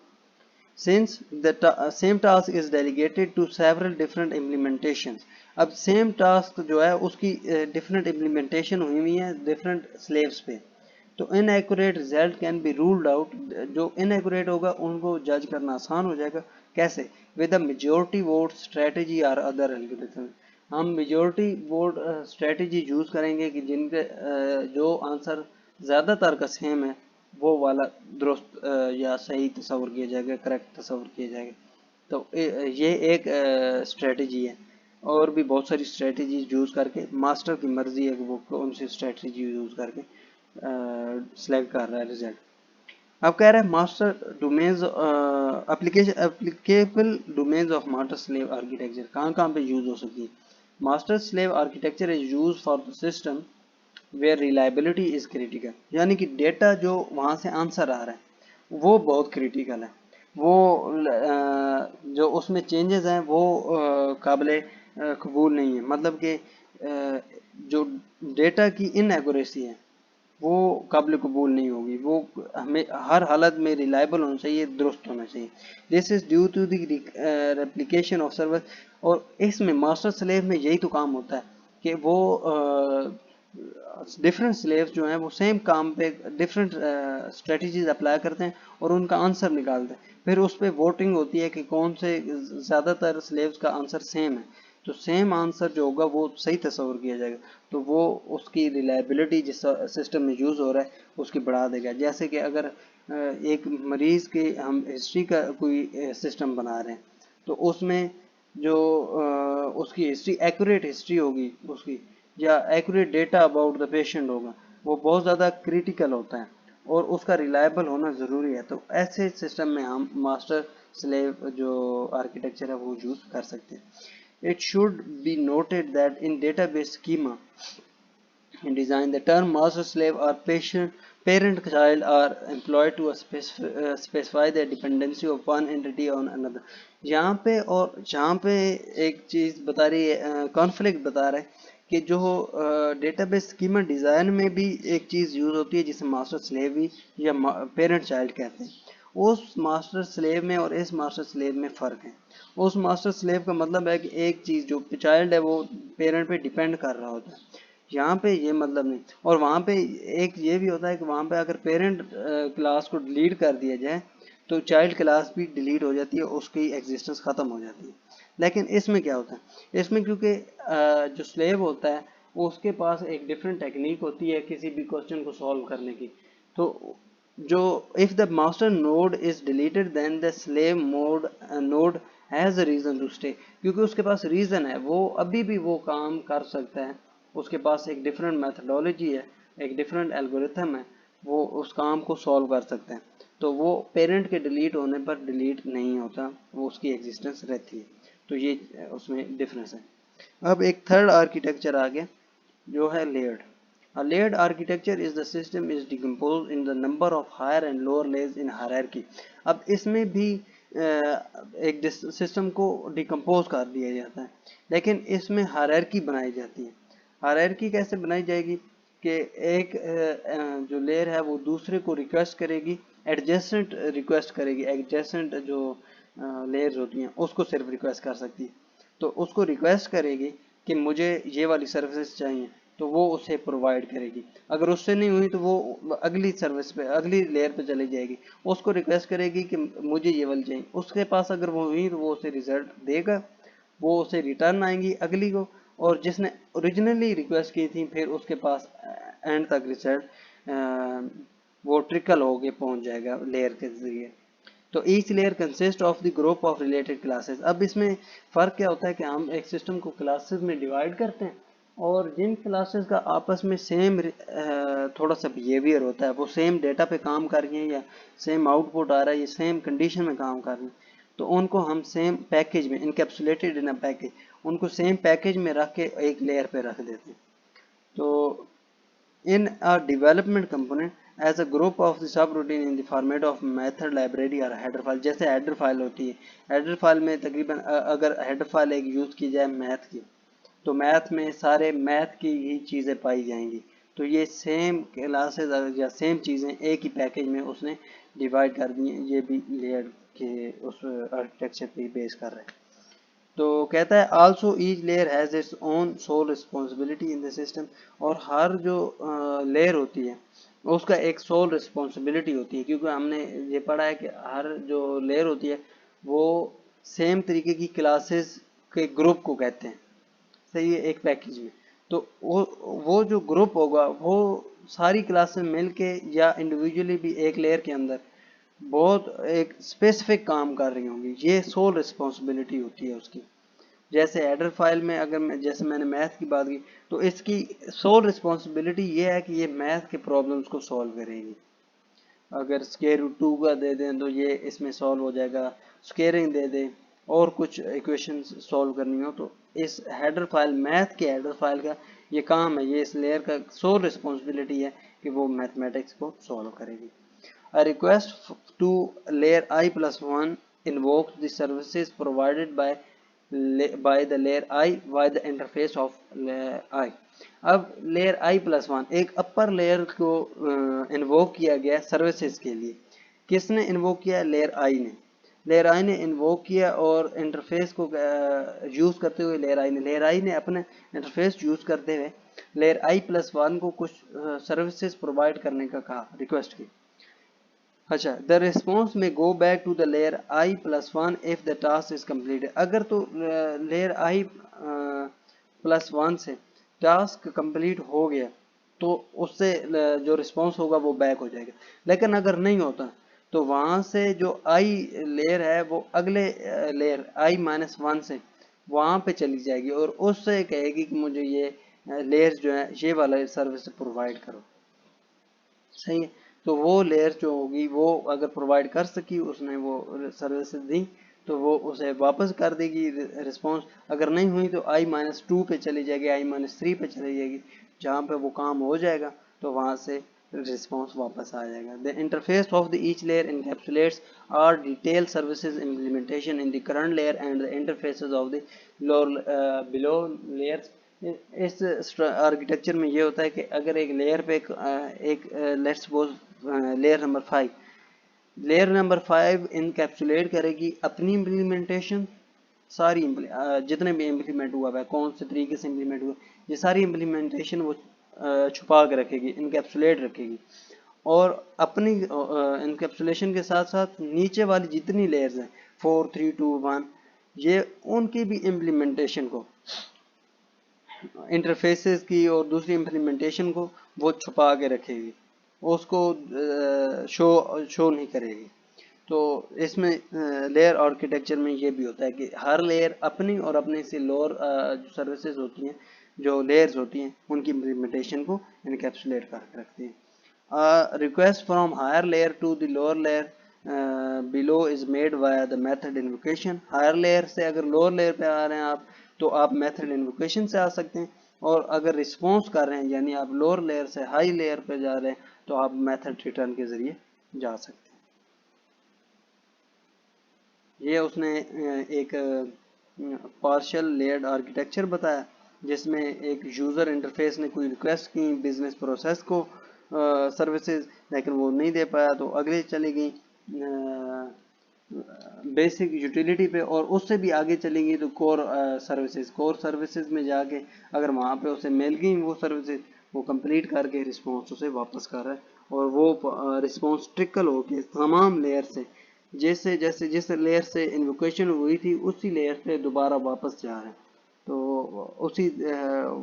Since the same task is delegated to several different implementations, अब सेम टास्क जो है उसकी डिफरेंट इम्प्लीमेंटेशन हुई हुई है डिफरेंट स्लेव्स पे, तो inaccurate result can be ruled out. जो इनएक्यूरेट होगा उनको जज करना आसान हो जाएगा। कैसे? With a majority vote strategy और अदर एल्गोरिथम, हम मेजोरिटी वोट स्ट्रेटजी यूज करेंगे कि जिनके जो आंसर ज़्यादातर का सेम है वो वाला दुरुस्त या सही तस्वर किया जाएगा, करेक्ट तस्वर किया जाएगा। तो ये एक स्ट्रेटजी है, और भी बहुत सारी स्ट्रेटजी यूज़ करके मास्टर की मर्जी है कि वो कौन सी स्ट्रेटजी यूज़ करके सिलेक्ट कर रहा है रिजल्ट। अब कह रहा है master domains application applicable domains of master slave architecture कहाँ कहाँ पे यूज़ हो सकती है। Master slave architecture is use for the system where reliability is critical, यानी कि डेटा जो वहाँ से आंसर आ रहा है वो बहुत क्रिटिकल है, वो जो उसमें चेंजेस हैं वो काबिल कबूल नहीं है। मतलब कि जो डेटा की इनएक्यूरेसी है वो काबिल कबूल नहीं होगी, वो हमें हर हालत में रिलायबल होना चाहिए, दुरुस्त होना चाहिए। This is due to the replication of server, और इसमें मास्टर स्लेव में यही तो काम होता है कि वो डिफरेंट स्लेव्स जो हैं वो सेम काम पे डिफरेंट स्ट्रेटजीज अप्लाई करते हैं और उनका आंसर निकालते हैं। फिर उस पर वोटिंग होती है कि कौन से ज़्यादातर स्लेव्स का आंसर सेम है, तो सेम आंसर जो होगा वो सही तस्वर किया जाएगा, तो वो उसकी रिलायबिलिटी जिस सिस्टम में यूज़ हो रहा है उसकी बढ़ा देगा। जैसे कि अगर एक मरीज़ की हम हिस्ट्री का कोई सिस्टम बना रहे हैं, तो उसमें जो उसकी हिस्ट्री एक्यूरेट हिस्ट्री होगी उसकी, या accurate data about the patient होगा, वो बहुत ज़्यादा क्रिटिकल होता है और उसका रिलायबल होना ज़रूरी है। तो ऐसे सिस्टम में हम मास्टर स्लेव जो आर्किटेक्चर है वो यूज़ कर सकते हैं। It should be noted that in database schema in design, the term master slave or parent child are employed to specify the dependency of one entity on another। यहाँ पे और जहाँ पे एक चीज़ बता रही है, कॉन्फ्लिक्ट बता रहा है कि जो डेटाबेस स्कीमा डिज़ाइन में भी एक चीज़ यूज़ होती है जिसे मास्टर स्लेव ही या पेरेंट चाइल्ड कहते हैं। उस मास्टर स्लेव में और इस मास्टर स्लेव में फ़र्क है। उस मास्टर स्लेव का मतलब है कि एक चीज़ जो चाइल्ड है वो पेरेंट पे डिपेंड कर रहा होता है, यहाँ पे ये मतलब नहीं। और वहाँ पे एक ये भी होता है कि वहाँ पे अगर पेरेंट क्लास को डिलीट कर दिया जाए तो चाइल्ड क्लास भी डिलीट हो जाती है, उसकी एग्जिस्टेंस ख़त्म हो जाती है। लेकिन इसमें क्या होता है, इसमें क्योंकि जो स्लेव होता है उसके पास एक डिफरेंट टेक्निक होती है किसी भी क्वेश्चन को सॉल्व करने की। तो जो if the master node is deleted then the slave node has a reason to stay, क्योंकि उसके पास रीज़न है, वो अभी भी वो काम कर सकता है, उसके पास एक डिफरेंट मेथडोलॉजी है, एक डिफरेंट एल्गोरिथम है, वो उस काम को सॉल्व कर सकते हैं। तो वो पेरेंट के डिलीट होने पर डिलीट नहीं होता, वो उसकी एग्जिस्टेंस रहती है। तो ये उसमें डिफरेंस है। अब एक थर्ड आर्किटेक्चर आ गया जो है layered. A layered architecture is the system is decomposed in the number of higher and lower layers in hierarchy। अब इसमें भी एक सिस्टम को डिकम्पोज कर दिया जाता है, लेकिन इसमें हायरार्की बनाई जाती है। हायरार्की कैसे बनाई जाएगी कि एक जो लेयर है वो दूसरे को रिक्वेस्ट करेगी, एडजेसेंट रिक्वेस्ट करेगी, एडजेसेंट जो लेयर्स होती हैं उसको सिर्फ रिक्वेस्ट कर सकती है। तो उसको रिक्वेस्ट करेगी कि मुझे ये वाली सर्विसेज चाहिए, तो वो उसे प्रोवाइड करेगी। अगर उससे नहीं हुई तो वो अगली सर्विस पे, अगली लेयर पे चली जाएगी, उसको रिक्वेस्ट करेगी कि मुझे ये वाली चाहिए। उसके पास अगर वो हुई तो वो उसे रिजल्ट देगा, वो उसे रिटर्न आएंगी अगली को, और जिसने ओरिजिनली रिक्वेस्ट की थी फिर उसके पास एंड तक रिजल्ट वो ट्रिकल होके पहुंच जाएगा लेयर के जरिए। तो each layer consist of the group of related classes. अब इसमें फ़र्क क्या होता है कि हम एक सिस्टम को क्लासेस में डिवाइड करते हैं, और जिन क्लासेस का आपस में सेम थोड़ा सा बिहेवियर होता है, वो सेम डेटा पे काम कर रही हैं या सेम आउटपुट आ रहा है या सेम कंडीशन में काम कर रही हैं, तो उनको हम सेम पैकेज में, इनकैप्सुलेटेड इन अ पैकेज, उनको सेम पैकेज में रख के एक लेयर पे रख देते हैं। तो in a development component as a group of the subroutine in the format of method library or header file। जैसे header file होती है, header file में तकरीबन अगर header file एक यूज़ की जाए मैथ की, तो मैथ में सारे मैथ की ही चीज़ें पाई जाएंगी। तो ये सेम क्लासेस या सेम चीज़ें एक ही पैकेज में उसने डिवाइड कर दी हैं। ये भी लेयर के उस आर्किटेक्चर पे बेस कर रहे हैं। तो कहता है also each layer has its own sole responsibility in the system. और हर जो लेयर होती है उसका एक सोल रिस्पॉन्सिबिलिटी होती है, क्योंकि हमने ये पढ़ा है कि हर जो लेयर होती है वो सेम तरीके की क्लासेस के ग्रुप को कहते हैं, सही है, एक पैकेज में। तो वो जो ग्रुप होगा वो सारी क्लासेस मिलके या इंडिविजुअली भी एक लेयर के अंदर बहुत एक स्पेसिफिक काम कर रही होंगी, ये सोल रिस्पॉन्सिबिलिटी होती है उसकी। जैसे हेडर फाइल में अगर जैसे मैंने मैथ की बात की, तो इसकी सोल रिस्पॉन्सिबिलिटी ये है कि ये मैथ के प्रॉब्लम्स को सॉल्व करेगी। अगर स्क्वायर रूट 2 का दे दें तो ये इसमें सॉल्व हो जाएगा, स्क्वेयरिंग दे दें और कुछ इक्वेशन सॉल्व करनी हो तो इस हेडर फाइल, मैथ के हेडर फाइल का ये काम है, ये इस लेयर का सोल रिस्पॉन्सिबिलिटी है कि वो मैथमेटिक्स को सॉल्व करेगी। A request to layer I+1 invokes the services provided by the layer I by the interface of layer I। अब लेयर I+1 एक अपर लेयर को इन्वोक किया गया सर्विसेज के लिए। किसने इन्वोक किया? लेयर I ने। लेयर आई ने इन्वोक किया और इंटरफेस को यूज़ करते हुए लेयर आई ने अपने इंटरफेस यूज़ करते हुए लेयर I+1 को कुछ सर्विसेज प्रोवाइड करने का कहा, रिक्वेस्ट की। अच्छा, द रिस्पॉन्स में go back to the layer I+1 if the task is completed. अगर तो लेयर I+1 से टास्क कंप्लीट हो गया तो उससे जो रिस्पॉन्स होगा वो बैक हो जाएगा। लेकिन अगर नहीं होता तो वहाँ से जो आई लेयर है वो अगले लेयर I-1 से वहाँ पे चली जाएगी और उससे कहेगी कि मुझे ये लेयर जो है ये वाला सर्विस प्रोवाइड करो, सही है। तो वो लेयर जो होगी वो अगर प्रोवाइड कर सकी, उसने वो सर्विस दी, तो वो उसे वापस कर देगी रिस्पॉन्स। अगर नहीं हुई तो I-2 पे चली जाएगी, I-3 पे चली जाएगी, जहाँ पे वो काम हो जाएगा तो वहाँ से रिस्पॉन्स वापस आ जाएगा। The interface of the each layer encapsulates are detail services implementation in the current layer and the interfaces of the below layers. इस आर्किटेक्चर में ये होता है कि अगर एक लेयर पे एक let's suppose layer number 5 encapsulate करेगी अपनी इम्प्लीमेंटेशन, सारी जितने भी इम्प्लीमेंट हुआ है, कौन से तरीके से इम्प्लीमेंट हुआ, ये सारी इम्प्लीमेंटेशन वो छुपा के रखेगी, इनकैप्सुलेट रखेगी। और अपनी इनकैप्सुलेशन के साथ साथ नीचे वाली जितनी लेयर्स हैं 4, 3, 2, 1, ये उनकी भी इम्प्लीमेंटेशन को, इंटरफेसेस की और दूसरी इम्प्लीमेंटेशन को वो छुपा के रखेगी, उसको शो नहीं करेगी। तो इसमें लेयर आर्किटेक्चर में ये भी होता है कि हर लेयर अपनी और अपने से लोअर जो सर्विसेज होती हैं, जो लेयर्स होती हैं, उनकी इम्प्लीमेंटेशन को इनकैप्सुलेट करके रखती हैं। Request from higher layer to the lower layer below is made via the method invocation. Higher layer से अगर लोअर लेयर पे आ रहे हैं आप तो आप मेथड इन्वोकेशन से आ सकते हैं, और अगर रिस्पॉन्स कर रहे हैं यानी आप लोअर लेयर से हाई लेयर पे जा रहे हैं तो आप मेथड रिटर्न के जरिए जा सकते हैं। ये उसने एक पार्शियल लेयर्ड आर्किटेक्चर बताया जिसमें एक यूज़र इंटरफेस ने कोई रिक्वेस्ट की बिजनेस प्रोसेस को सर्विसेज, लेकिन वो नहीं दे पाया तो अगले चली गई बेसिक यूटिलिटी पे, और उससे भी आगे चलेंगे तो कोर सर्विसेज में जाके अगर वहाँ पे उसे मिल गई वो सर्विसेज, वो कंप्लीट करके रिस्पॉन्स उसे वापस कर रहा है, और वो रिस्पॉन्स ट्रिकल होके तमाम लेयर से, जैसे जैसे जिस लेयर से इन्वोकेशन हुई थी उसी लेयर से दोबारा वापस जा रहे हैं। तो उसी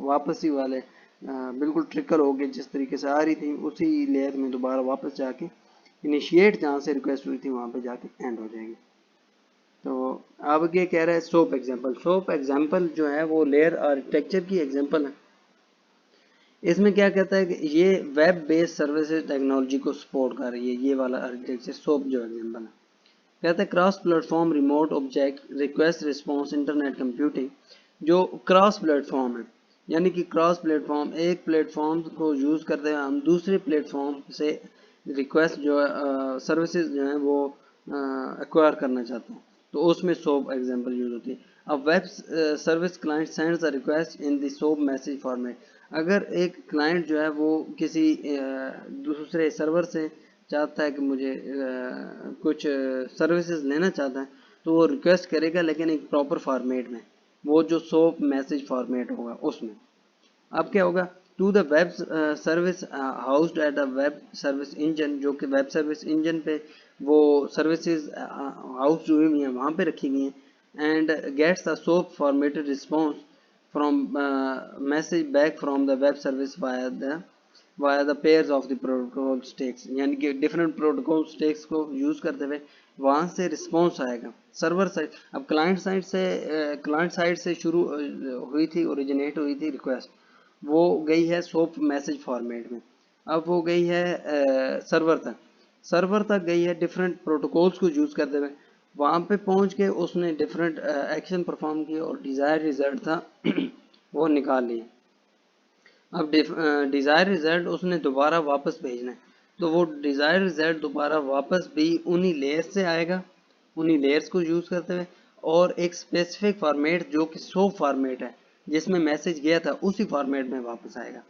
वापसी वाले बिल्कुल ट्रिकल हो गए, जिस तरीके से आ रही थी उसी लेयर में दोबारा वापस जाके इनिशिएट जहाँ से रिक्वेस्ट हुई थी वहाँ पे जाके एंड हो जाएगी। तो अब ये कह रहा है सोप एग्जाम्पल जो है वो लेयर आर्किटेक्चर की एग्जाम्पल है। इसमें क्या कहता है कि ये वेब बेस्ड सर्विसेज टेक्नोलॉजी को सपोर्ट कर रही है, ये वाला आर्किटेक्चर सोप जो एग्जाम्पल है। कहता है cross platform remote object request response internet computing, जो क्रॉस प्लेटफॉर्म है, यानी कि क्रॉस प्लेटफॉर्म, एक प्लेटफॉर्म को यूज़ करते हैं हम दूसरे प्लेटफॉर्म से रिक्वेस्ट जो है सर्विसेज जो है वो एक्वायर करना चाहते हैं, तो उसमें सोप एग्जांपल यूज होती है। अब web service client sends a request in the soap message format, अगर एक क्लाइंट जो है वो किसी दूसरे सर्वर से चाहता है कि मुझे कुछ सर्विसेज लेना चाहता है, तो वो रिक्वेस्ट करेगा लेकिन एक प्रॉपर फॉर्मेट में, वो जो सोप मैसेज फॉर्मेट होगा उसमें। अब क्या होगा, to the web service housed at a web service engine, जो कि वेब सर्विस इंजन पे वो सर्विसेज हाउस हुई हुई हैं, वहाँ पे रखी गई हैं, and gets the soap formatted response from message back from the web service via the pairs of the protocol stacks, यानी कि डिफरेंट प्रोटोकॉल स्टेक्स को यूज करते हुए वहाँ से रिस्पॉन्स आएगा सर्वर साइड। अब क्लाइंट साइड से शुरू हुई थी, ओरिजिनेट हुई थी रिक्वेस्ट, वो गई है सोप मैसेज फॉर्मेट में, अब वो गई है सर्वर तक गई है डिफरेंट प्रोटोकॉल्स को यूज करते हुए, वहाँ पे पहुँच के उसने डिफरेंट एक्शन परफॉर्म किए और डिज़ायर रिजल्ट था वो निकाल लिए। अब डिज़ायर रिजल्ट उसने दोबारा वापस भेजना है, तो वो डिज़ायर रिजल्ट दोबारा वापस भी उन्हीं लेयर्स से आएगा, उन्हीं लेयर्स को यूज़ करते हुए, और एक स्पेसिफिक फॉर्मेट जो कि सोप फॉर्मेट है जिसमें मैसेज गया था उसी फॉर्मेट में वापस आएगा।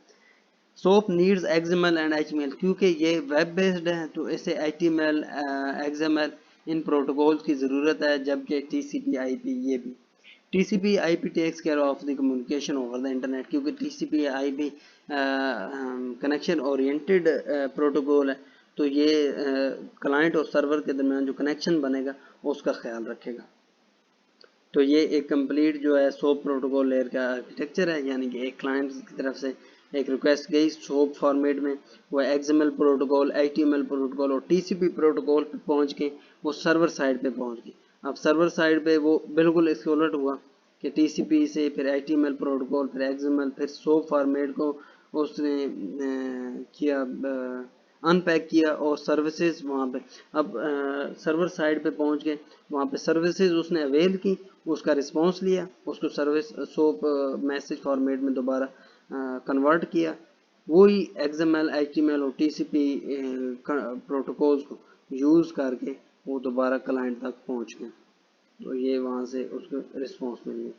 Soap needs XML and HTML, क्योंकि ये वेब बेस्ड है तो इसे एचटीएमएल एक्सएमएल इन प्रोटोकॉल्स की ज़रूरत है, जबकि टीसीपी आईपी ये भी TCP IP takes care of the communication over the internet, क्योंकि TCP IP connection oriented protocol है, तो ये क्लाइंट और सर्वर के दरमियान जो कनेक्शन बनेगा उसका ख्याल रखेगा। तो ये एक कंप्लीट जो है सोप प्रोटोकॉल लेयर का आर्किटेक्चर है, यानी कि एक क्लाइंट की तरफ से एक रिक्वेस्ट गई सोप फॉर्मेट में, वो XML प्रोटोकॉल, HTML प्रोटोकॉल और TCP प्रोटोकॉल पे पहुंच के वो सर्वर साइड पे पहुंच गई। अब सर्वर साइड पे वो बिल्कुल इसके उलट हुआ कि TCP से फिर HTML प्रोटोकॉल, फिर XML, फिर सोप फॉर्मेट को उसने किया अनपैक किया और सर्विसेज वहाँ पे, अब सर्वर साइड पे पहुँच गए, वहाँ पे सर्विसेज उसने अवेल की, उसका रिस्पॉन्स लिया, उसको सर्विस सोप मैसेज फॉर्मेट में दोबारा कन्वर्ट किया, वही XML, HTML और TCP प्रोटोकॉल्स को यूज़ करके वो दोबारा क्लाइंट तक पहुँच गए, तो ये वहाँ से उसको रिस्पॉन्स मिल गया।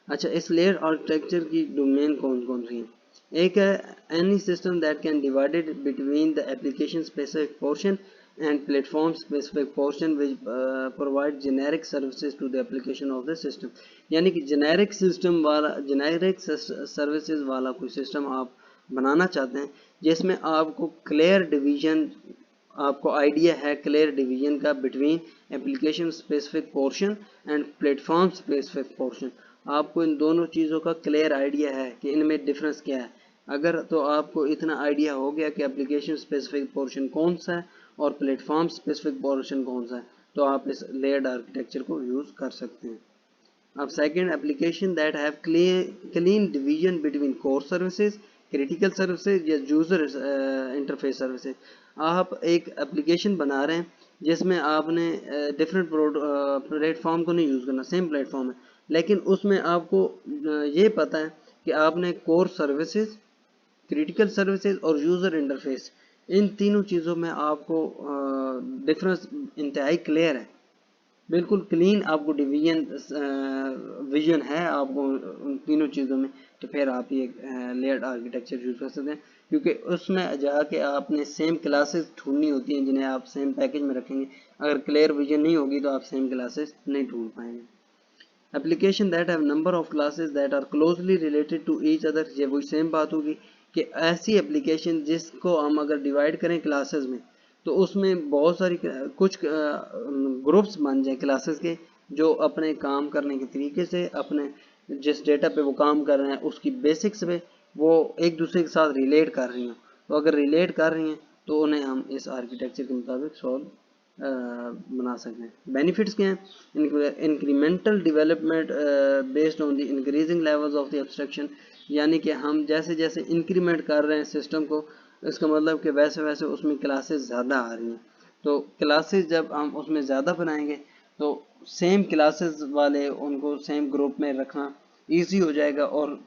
अच्छा, इस लेयर आर्किटेक्चर की डोमेन कौन कौन सी हैं? एक है any system that can divided between the application specific portion and platform specific portion which provide generic services to the application of the system, यानी कि जेनेरिक सर्विसेज वाला कोई सिस्टम आप बनाना चाहते हैं जिसमें आपको क्लियर डिवीजन, आपको आइडिया है क्लियर डिवीजन का between application specific portion and platform specific portion, आपको इन दोनों चीज़ों का क्लियर आइडिया है कि इनमें डिफरेंस क्या है। अगर तो आपको इतना आइडिया हो गया कि एप्लीकेशन स्पेसिफिक पोर्शन कौन सा है और प्लेटफॉर्म स्पेसिफिक पोर्शन कौन सा है, तो आप इस लेयर्ड आर्किटेक्चर को यूज़ कर सकते हैं। अब second, application that have clean division between core services, critical services या यूजर इंटरफेस सर्विसेज। आप एक एप्लीकेशन बना रहे हैं जिसमें आपने डिफरेंट प्लेटफॉर्म को नहीं यूज़ करना, सेम प्लेटफॉर्म है, लेकिन उसमें आपको ये पता है कि आपने कोर सर्विसेज, क्रिटिकल सर्विसेज और यूज़र इंटरफेस, इन तीनों चीज़ों में आपको डिफरेंस इंतहाई क्लियर है, बिल्कुल क्लीन आपको डिवीजन विजन है आपको उन तीनों चीज़ों में, तो फिर आप ये लेयर्ड आर्किटेक्चर यूज़ कर सकते हैं। क्योंकि उसमें जाके आपने सेम क्लासेस ढूंढनी होती हैं जिन्हें आप सेम पैकेज में रखेंगे। अगर क्लियर विजन नहीं होगी तो आप सेम क्लासेस नहीं ढूंढ पाएंगे। Application that have number of classes that are closely related to each other, ये वही सेम बात होगी कि ऐसी एप्लीकेशन जिसको हम अगर डिवाइड करें क्लासेस में तो उसमें बहुत सारी कुछ ग्रुप्स बन जाए क्लासेस के जो अपने काम करने के तरीके से अपने जिस डेटा पे वो काम कर रहे हैं उसकी बेसिक्स पे वो एक दूसरे के साथ रिलेट कर रही हैं। तो अगर रिलेट कर रही हैं तो उन्हें हम इस आर्किटेक्चर के मुताबिक सॉल्व बना सकते हैं। बेनिफिट्स क्या हैं? Incremental development based on the increasing levels of the abstraction, यानी कि हम जैसे जैसे इंक्रीमेंट कर रहे हैं सिस्टम को, इसका मतलब कि वैसे वैसे उसमें क्लासेस ज़्यादा आ रही हैं। तो क्लासेस जब हम उसमें ज़्यादा बनाएंगे तो सेम क्लासेस वाले उनको सेम ग्रुप में रखना ईजी हो जाएगा। और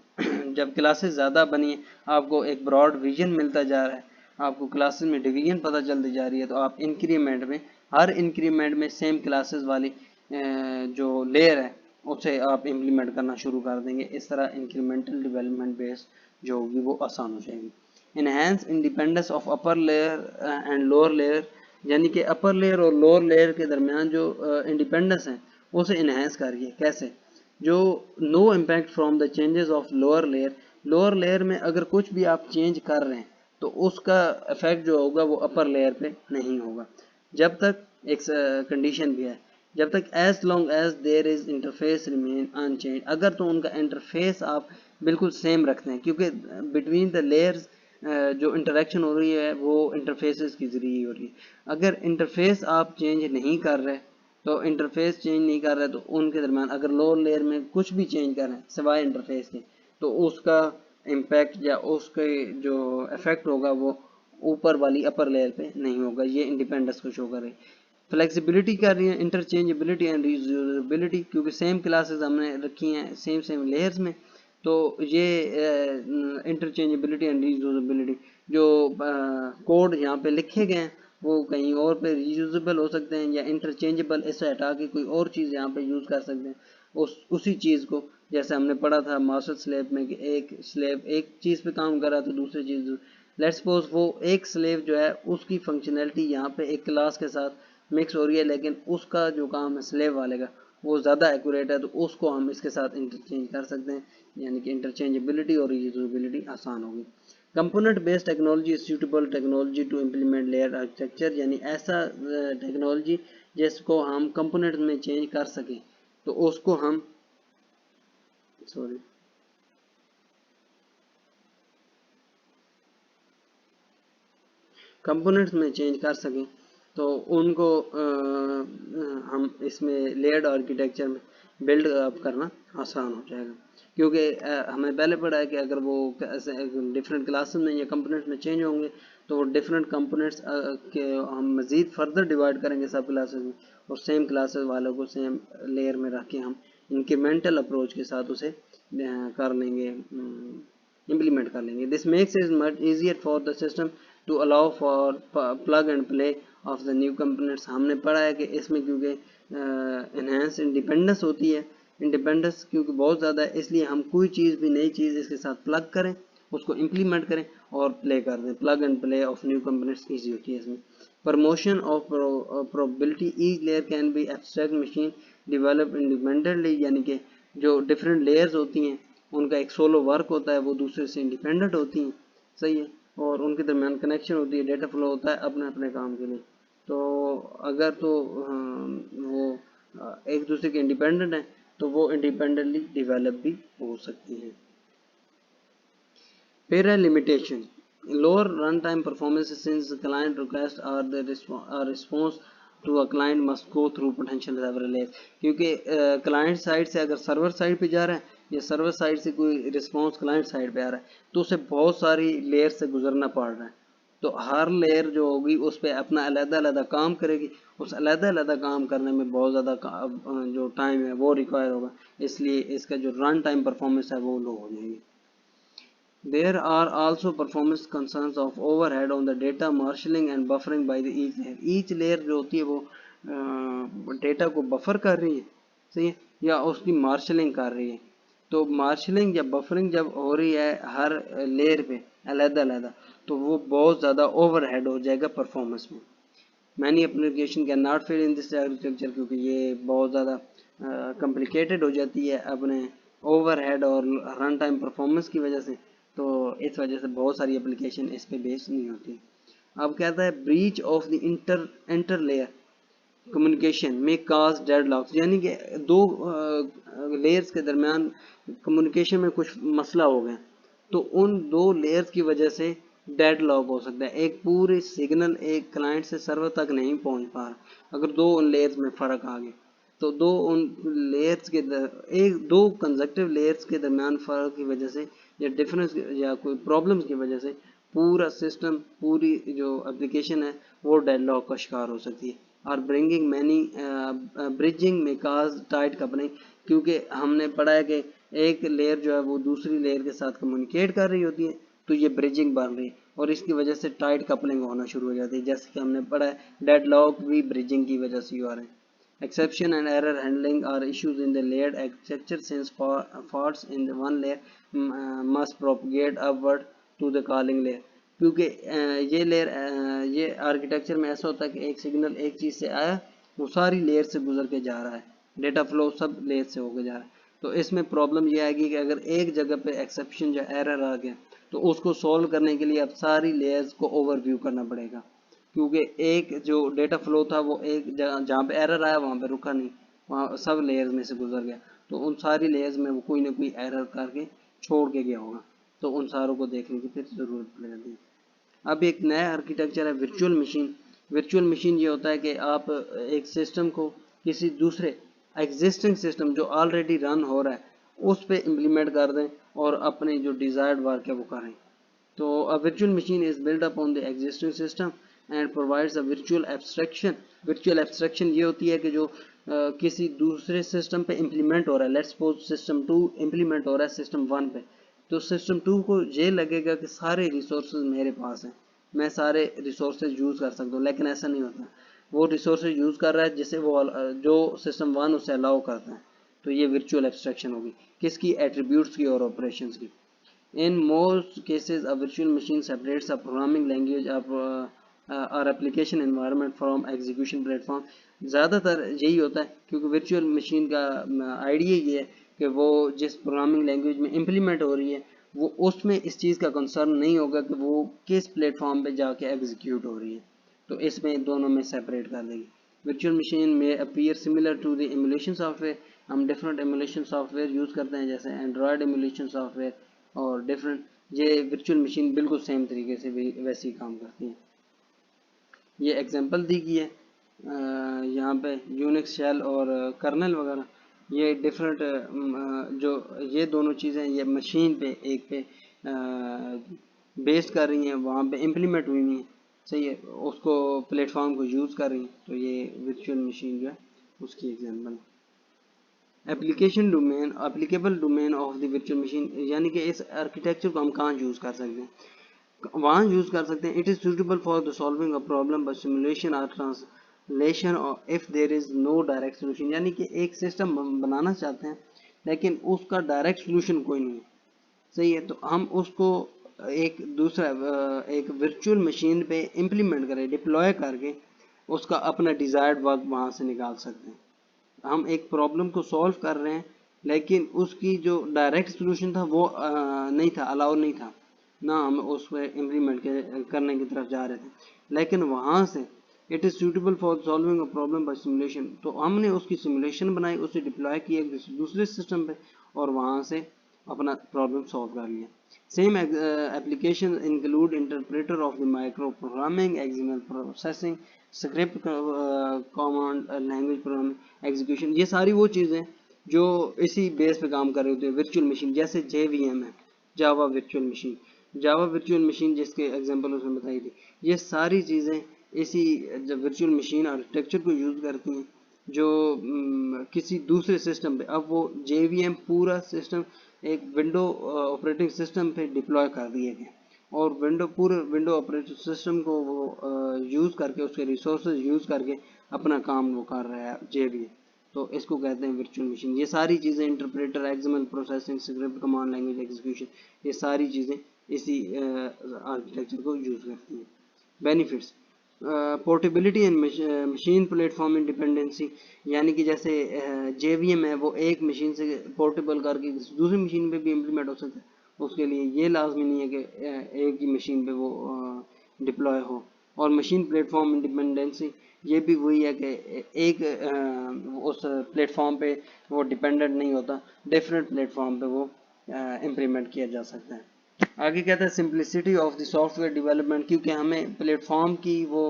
जब क्लासेस ज़्यादा बनी आपको एक ब्रॉड विजन मिलता जा रहा है, आपको क्लासेस में डिवीजन पता चलती जा रही है, तो आप इंक्रीमेंट में हर इंक्रीमेंट में सेम क्लासेस वाली जो लेयर है उसे आप इम्प्लीमेंट करना शुरू कर देंगे। इस तरह इंक्रीमेंटल डेवलपमेंट बेस जो होगी वो आसान हो जाएगी। Enhance independence of upper layer and lower layer, यानी कि अपर लेयर और लोअर लेयर के दरमियान जो इंडिपेंडेंस है उसे इनहेंस करिए। कैसे? जो no impact from the changes of lower layer में अगर कुछ भी आप चेंज कर रहे हैं तो उसका इफेक्ट जो होगा वो अपर लेयर पे नहीं होगा। जब तक एक कंडीशन भी है, जब तक as long as there is interface remain unchanged, अगर तो उनका इंटरफेस आप बिल्कुल सेम रखते हैं, क्योंकि बिटवीन द लेयर्स जो इंटरेक्शन हो रही है वो इंटरफेसेस के जरिए हो रही है। अगर इंटरफेस आप चेंज नहीं कर रहे तो इंटरफेस चेंज नहीं कर रहे तो उनके दरमियान अगर लोअर लेयर में कुछ भी चेंज कर रहे हैं सिवाय इंटरफेस के तो उसका इम्पैक्ट या उसके जो इफेक्ट होगा वो ऊपर वाली अपर लेयर पे नहीं होगा। ये इंडिपेंडेंस को शो कर रही है। फ्लेक्सिबिलिटी कर रही है, इंटरचेंजेबिलिटी एंड रीयूजेबिलिटी, क्योंकि सेम क्लासेस हमने रखी हैं सेम लेयर्स में, तो ये इंटरचेंजेबिलिटी एंड रीयूजेबिलिटी जो कोड यहाँ पे लिखे गए हैं वो कहीं और पे रीयूजेबल हो सकते हैं या इंटरचेंजेबल, इसे हटा के कोई और चीज़ यहाँ पे यूज़ कर सकते हैं उसी चीज़ को। जैसे हमने पढ़ा था मास्टर स्लेव में कि एक स्लेव एक चीज़ पे काम कर रहा था दूसरी चीज़, लेट्स सपोज वो एक स्लेव जो है उसकी फंक्शनैलिटी यहाँ पे एक क्लास के साथ मिक्स हो रही है लेकिन उसका जो काम है स्लेव वाले का वो ज़्यादा एक्यूरेट है, तो उसको हम इसके साथ इंटरचेंज कर सकते हैं, यानी कि इंटरचेंजेबिलिटी और रीयूजेबिलिटी आसान होगी। Component based technology is suitable technology to implement layer architecture, यानी ऐसा टेक्नोलॉजी जिसको हम कंपोनेंट में चेंज कर सकें तो उसको हम कंपोनेंट्स में चेंज कर सकें तो उनको हम इसमें लेयर्ड आर्किटेक्चर में बिल्ड अप करना आसान हो जाएगा। क्योंकि हमें पहले पढ़ा है कि अगर वो डिफरेंट क्लासेस में या कंपोनेंट्स में चेंज होंगे तो वो डिफरेंट कंपोनेंट्स के हम मज़ीद फर्दर डिवाइड करेंगे सब क्लासेस में और सेम क्लासेस वालों को सेम लेयर में रख के हम इंक्रीमेंटल अप्रोच के साथ उसे कर लेंगे, इम्प्लीमेंट कर लेंगे। This makes it much easier for the system to allow for plug and play of the new components. हमने पढ़ा है कि इसमें क्योंकि इनहेंस इंडिपेंडेंस होती है, इंडिपेंडेंस क्योंकि बहुत ज़्यादा है इसलिए हम कोई चीज़ भी नई चीज़ इसके साथ प्लग करें उसको इम्प्लीमेंट करें और प्ले कर दें। Plug and play of new components easy होती है इसमें। Promotion of probability, each layer can be abstract machine develop independently, यानी कि जो डिफरेंट लेयर्स होती हैं उनका एक सोलो वर्क होता है, वो दूसरे से इंडिपेंडेंट होती हैं, सही है, और उनके दरमियान कनेक्शन होती है, डेटा फ्लो होता है अपने अपने काम के लिए। तो अगर तो वो एक दूसरे के इंडिपेंडेंट हैं तो वो इंडिपेंडेंटली डेवलप भी हो सकती हैं। Parallel limitation, lower runtime performance since client requests are the response to a client must go through potential several layers, क्योंकि क्लाइंट साइड से अगर सर्वर साइड पे जा रहा है या सर्वर साइड से कोई रिस्पॉन्स क्लाइंट साइड पे आ रहा है तो उसे बहुत सारी लेयर से गुजरना पड़ रहा है। तो हर लेयर जो होगी उस पर अपना अलग-अलग काम करेगी, उस अलग-अलग काम करने में बहुत ज़्यादा जो टाइम है वो रिक्वायर होगा, इसलिए इसका जो रन टाइम परफॉर्मेंस है वो लो हो जाएगी। There are also performance concerns of overhead on the data marshalling and buffering by the each layer. Each layer जो होती है वो डेटा को बफर कर रही है, सही है, या उसकी मार्शलिंग कर रही है। तो मार्शलिंग या बफरिंग जब हो रही है हर लेयर पे अलग-अलग, तो वो बहुत ज़्यादा ओवरहेड हो जाएगा परफॉर्मेंस में। Many application can not fit in this architecture, क्योंकि ये बहुत ज़्यादा कॉम्प्लिकेटेड हो जाती है अपने ओवरहेड और रन टाइम परफॉर्मेंस की वजह से। तो इस वजह से बहुत सारी एप्लीकेशन इस पे बेस्ड नहीं होती। अब कहता है breach of the inter layer communication में काज डेडलॉक्स, यानी कि दो लेयर्स के दरमियान कम्युनिकेशन में कुछ मसला हो गया, तो उन दो लेयर्स की वजह से डेडलॉक हो सकता है। एक पूरे सिग्नल एक क्लाइंट से सर्वर तक नहीं पहुंच पा रहा अगर दो उन लेयर्स में फ़र्क आ गया, तो दो उन लेयर्स के एक दो कंजक्टिव लेयर्स के दरमियान फ़र्क की वजह से या डिफरेंस या कोई प्रॉब्लम्स की वजह से पूरा सिस्टम, पूरी जो एप्लीकेशन है वो डेडलॉक का शिकार हो सकती है। और ब्रिंगिंग मैनी ब्रिजिंग में काज टाइट कपलिंग, क्योंकि हमने पढ़ा है कि एक लेयर जो है वो दूसरी लेयर के साथ कम्युनिकेट कर रही होती है, तो ये ब्रिजिंग बन रही है और इसकी वजह से टाइट कपलिंग होना शुरू हो जाती है, जैसे कि हमने पढ़ा है डेडलॉक भी ब्रिजिंग की वजह से ही हो रहे हैं। Exception and error handling are issues in the layered architecture, since faults in the one layer must propagate upward to the calling layer, क्योंकि ये लेयर ये आर्किटेक्चर में ऐसा होता है कि एक सिग्नल एक चीज़ से आया वो सारी लेयर से गुजर के जा रहा है, डेटा फ्लो सब लेयर से होकर जा रहा है। तो इसमें प्रॉब्लम ये आएगी कि अगर एक जगह पे एक्सेप्शन या एरर आ गया तो उसको सॉल्व करने के लिए अब सारी लेयर्स को ओवरव्यू करना पड़ेगा, क्योंकि एक जो डेटा फ्लो था वो एक जहाँ पे एरर आया वहाँ पे रुका नहीं, वहाँ सब लेयर्स में से गुजर गया, तो उन सारी लेयर्स में वो कोई ना कोई एरर करके छोड़ के गया होगा, तो उन सारों को देखने की फिर ज़रूरत पड़ जाती है। अब एक नया आर्किटेक्चर है वर्चुअल मशीन। वर्चुअल मशीन ये होता है कि आप एक सिस्टम को किसी दूसरे एग्जिस्टिंग सिस्टम जो ऑलरेडी रन हो रहा है उस पर इम्प्लीमेंट कर दें और अपने जो डिज़ायर्ड वर्क है वो करें। तो a virtual machine is built upon the existing system and provides a virtual abstraction। virtual abstraction ये होती है कि जो किसी दूसरे सिस्टम पे इम्प्लीमेंट हो रहा है। लेट्स सपोज सिस्टम 2 इम्प्लीमेंट हो रहा है सिस्टम 1 पे, तो सिस्टम 2 को ये लगेगा कि सारे रिसोर्सेज मेरे पास हैं, मैं सारे रिसोर्सेज यूज़ कर सकता हूँ, लेकिन ऐसा नहीं होता। वो रिसोर्सेज यूज़ कर रहा है जिसे वो जो सिस्टम 1 उसे अलाउ करता है। तो ये वर्चुअल एब्स्ट्रैक्शन होगी किसकी, एट्रीब्यूट्स की और ऑपरेशंस की। In most cases, a virtual machine separates a programming language of or application environment from execution platform। ज़्यादातर यही होता है क्योंकि virtual machine का आइडिया ये है कि वो जिस प्रोग्रामिंग लैंग्वेज में इम्प्लीमेंट हो रही है वो उसमें इस चीज़ का कंसर्न नहीं होगा कि वो किस प्लेटफॉर्म पे जाके एग्जीक्यूट हो रही है, तो इसमें दोनों में सेपरेट कर देगी। virtual machine में appear similar to the emulation software। हम डिफरेंट emulation सॉफ्टवेयर यूज़ करते हैं जैसे एंड्रॉयड emulation सॉफ्टवेयर और डिफरेंट, ये वर्चुअल मशीन बिल्कुल सेम तरीके से भी वैसे ही काम करती है। ये एग्जांपल दी गई है यहाँ पे यूनिक्स शेल और कर्नल वगैरह, ये डिफरेंट जो ये दोनों चीज़ें ये मशीन पे एक पे बेस्ड कर रही हैं, वहाँ पे इम्प्लीमेंट हुई हैं, सही है, उसको प्लेटफॉर्म को यूज़ कर रही हैं, तो ये वर्चुअल मशीन जो है उसकी एग्जांपल है। Application domain, applicable domain of the virtual machine, यानी कि इस आर्किटेक्चर को हम कहाँ यूज़ कर सकते हैं, वहाँ यूज़ कर सकते हैं। It is suitable for the solving a problem by simulation और ट्रांसलेशन और if there is no direct solution, यानी कि एक सिस्टम बनाना चाहते हैं लेकिन उसका डायरेक्ट सोल्यूशन कोई नहीं है, सही है, तो हम उसको एक दूसरा एक वर्चुअल मशीन पे इम्प्लीमेंट करें, डिप्लॉय करके उसका अपना डिज़ायर्ड वर्क वहाँ से निकाल सकते हैं। हम एक प्रॉब्लम को सॉल्व कर रहे हैं लेकिन उसकी जो डायरेक्ट सोल्यूशन था वो नहीं था, अलाउ नहीं था ना, हम उस पर इम्प्लीमेंट करने की तरफ जा रहे थे, लेकिन वहाँ से it is suitable for solving a problem by simulation, तो हमने उसकी सिमुलेशन बनाई, उसे डिप्लॉय किया दूसरे सिस्टम पे और वहाँ से अपना प्रॉब्लम सॉल्व कर लिया। Same application include interpreter of the micro programming, XML processing, script command language programming, execution, ये सारी वो चीज़ें जो इसी बेस पे काम कर रही होती है वर्चुअल मशीन, जैसे JVM है, Java virtual machine, Java virtual machine जिसके एग्जांपल उसमें बताई थी, ये सारी चीज़ें इसी वर्चुअल मशीन आर्किटेक्चर को यूज़ करती हैं जो किसी दूसरे सिस्टम पे, अब वो JVM पूरा सिस्टम एक विंडो ऑपरेटिंग सिस्टम पे डिप्लॉय कर दिए गए और पूरे विंडो ऑपरेटिंग सिस्टम को वो यूज़ करके उसके रिसोर्सेज यूज़ करके अपना काम वो कर रहा है JVM। तो इसको कहते हैं वर्चुअल मशीन। ये सारी चीज़ें interpreter, XML processing, script, command language execution, ये सारी चीज़ें इसी आर्किटेक्चर को यूज़ करती हैं। Benefits, portability and machine platform independency, यानी कि जैसे JVM है वो एक मशीन से पोर्टेबल करके दूसरी मशीन पे भी इम्प्लीमेंट हो सकता है, उसके लिए ये लाजमी नहीं है कि एक ही मशीन पे वो डिप्लॉय हो। और मशीन प्लेटफॉर्म इंडिपेंडेंसी, ये भी वही है कि एक उस प्लेटफॉर्म पे वो डिपेंडेंट नहीं होता, डिफरेंट प्लेटफॉर्म पे वो इम्प्लीमेंट किया जा सकता है। आगे कहता है simplicity of the software development, क्योंकि हमें प्लेटफॉर्म की वो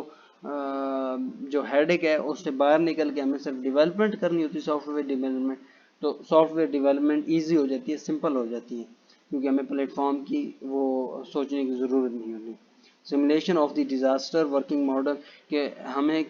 जो हेडेक है उससे बाहर निकल के हमें सिर्फ डेवलपमेंट करनी होती है सॉफ्टवेयर डेवलपमेंट, तो सॉफ्टवेयर डेवलपमेंट ईजी हो जाती है, सिंपल हो जाती है, क्योंकि हमें प्लेटफॉर्म की वो सोचने की ज़रूरत नहीं होती। Simulation of the disaster working model, कि हमें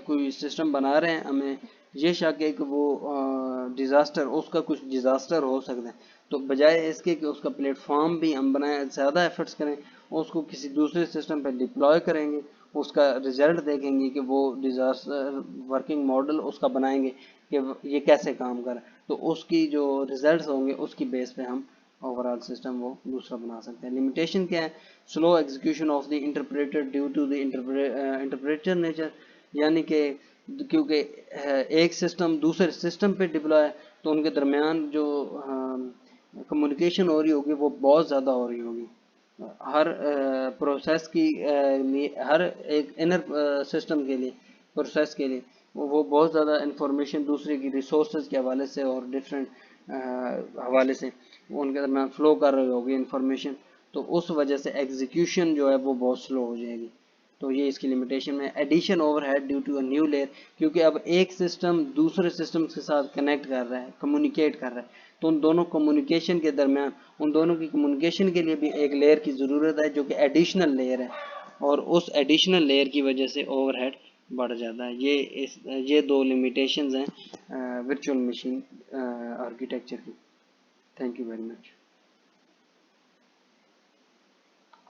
कोई सिस्टम बना रहे हैं, हमें ये शक है कि वो डिज़ास्टर, उसका कुछ डिज़ास्टर हो सकता है, तो बजाय इसके कि उसका प्लेटफॉर्म भी हम बनाएं, ज़्यादा एफर्ट्स करें, उसको किसी दूसरे सिस्टम पर डिप्लॉय करेंगे, उसका रिजल्ट देखेंगे कि वो डिज़ास्टर वर्किंग मॉडल उसका बनाएंगे कि ये कैसे काम कर, तो उसकी जो रिजल्ट्स होंगे उसकी बेस पे हम ओवरऑल सिस्टम वो दूसरा बना सकते हैं। लिमिटेशन क्या है, slow execution of the interpreter due to the interpreter nature, यानी कि क्योंकि एक सिस्टम दूसरे सिस्टम पे डिप्लॉय है तो उनके दरमियान जो कम्युनिकेशन हो रही होगी वो बहुत ज़्यादा हो रही होगी, हर प्रोसेस की लिए, हर एक इनर सिस्टम के लिए, प्रोसेस के लिए वो बहुत ज़्यादा इंफॉर्मेशन दूसरे की रिसोर्सेज के हवाले से और डिफरेंट हवाले से वो उनके दरमियान फ्लो कर रही होगी इंफॉर्मेशन, तो उस वजह से एग्जीक्यूशन जो है वो बहुत स्लो हो जाएगी। तो ये इसकी लिमिटेशन में। Addition overhead due to a new layer, क्योंकि अब एक सिस्टम दूसरे सिस्टम के साथ कनेक्ट कर रहा है, कम्युनिकेट कर रहा है, तो उन दोनों कम्युनिकेशन के दरमियान, उन दोनों की कम्युनिकेशन के लिए भी एक लेयर की ज़रूरत है जो कि एडिशनल लेयर है, और उस एडिशनल लेयर की वजह से ओवरहेड बढ़ जाता है। ये दो लिमिटेशंस हैं वर्चुअल मशीन आर्किटेक्चर की। Thank you very much.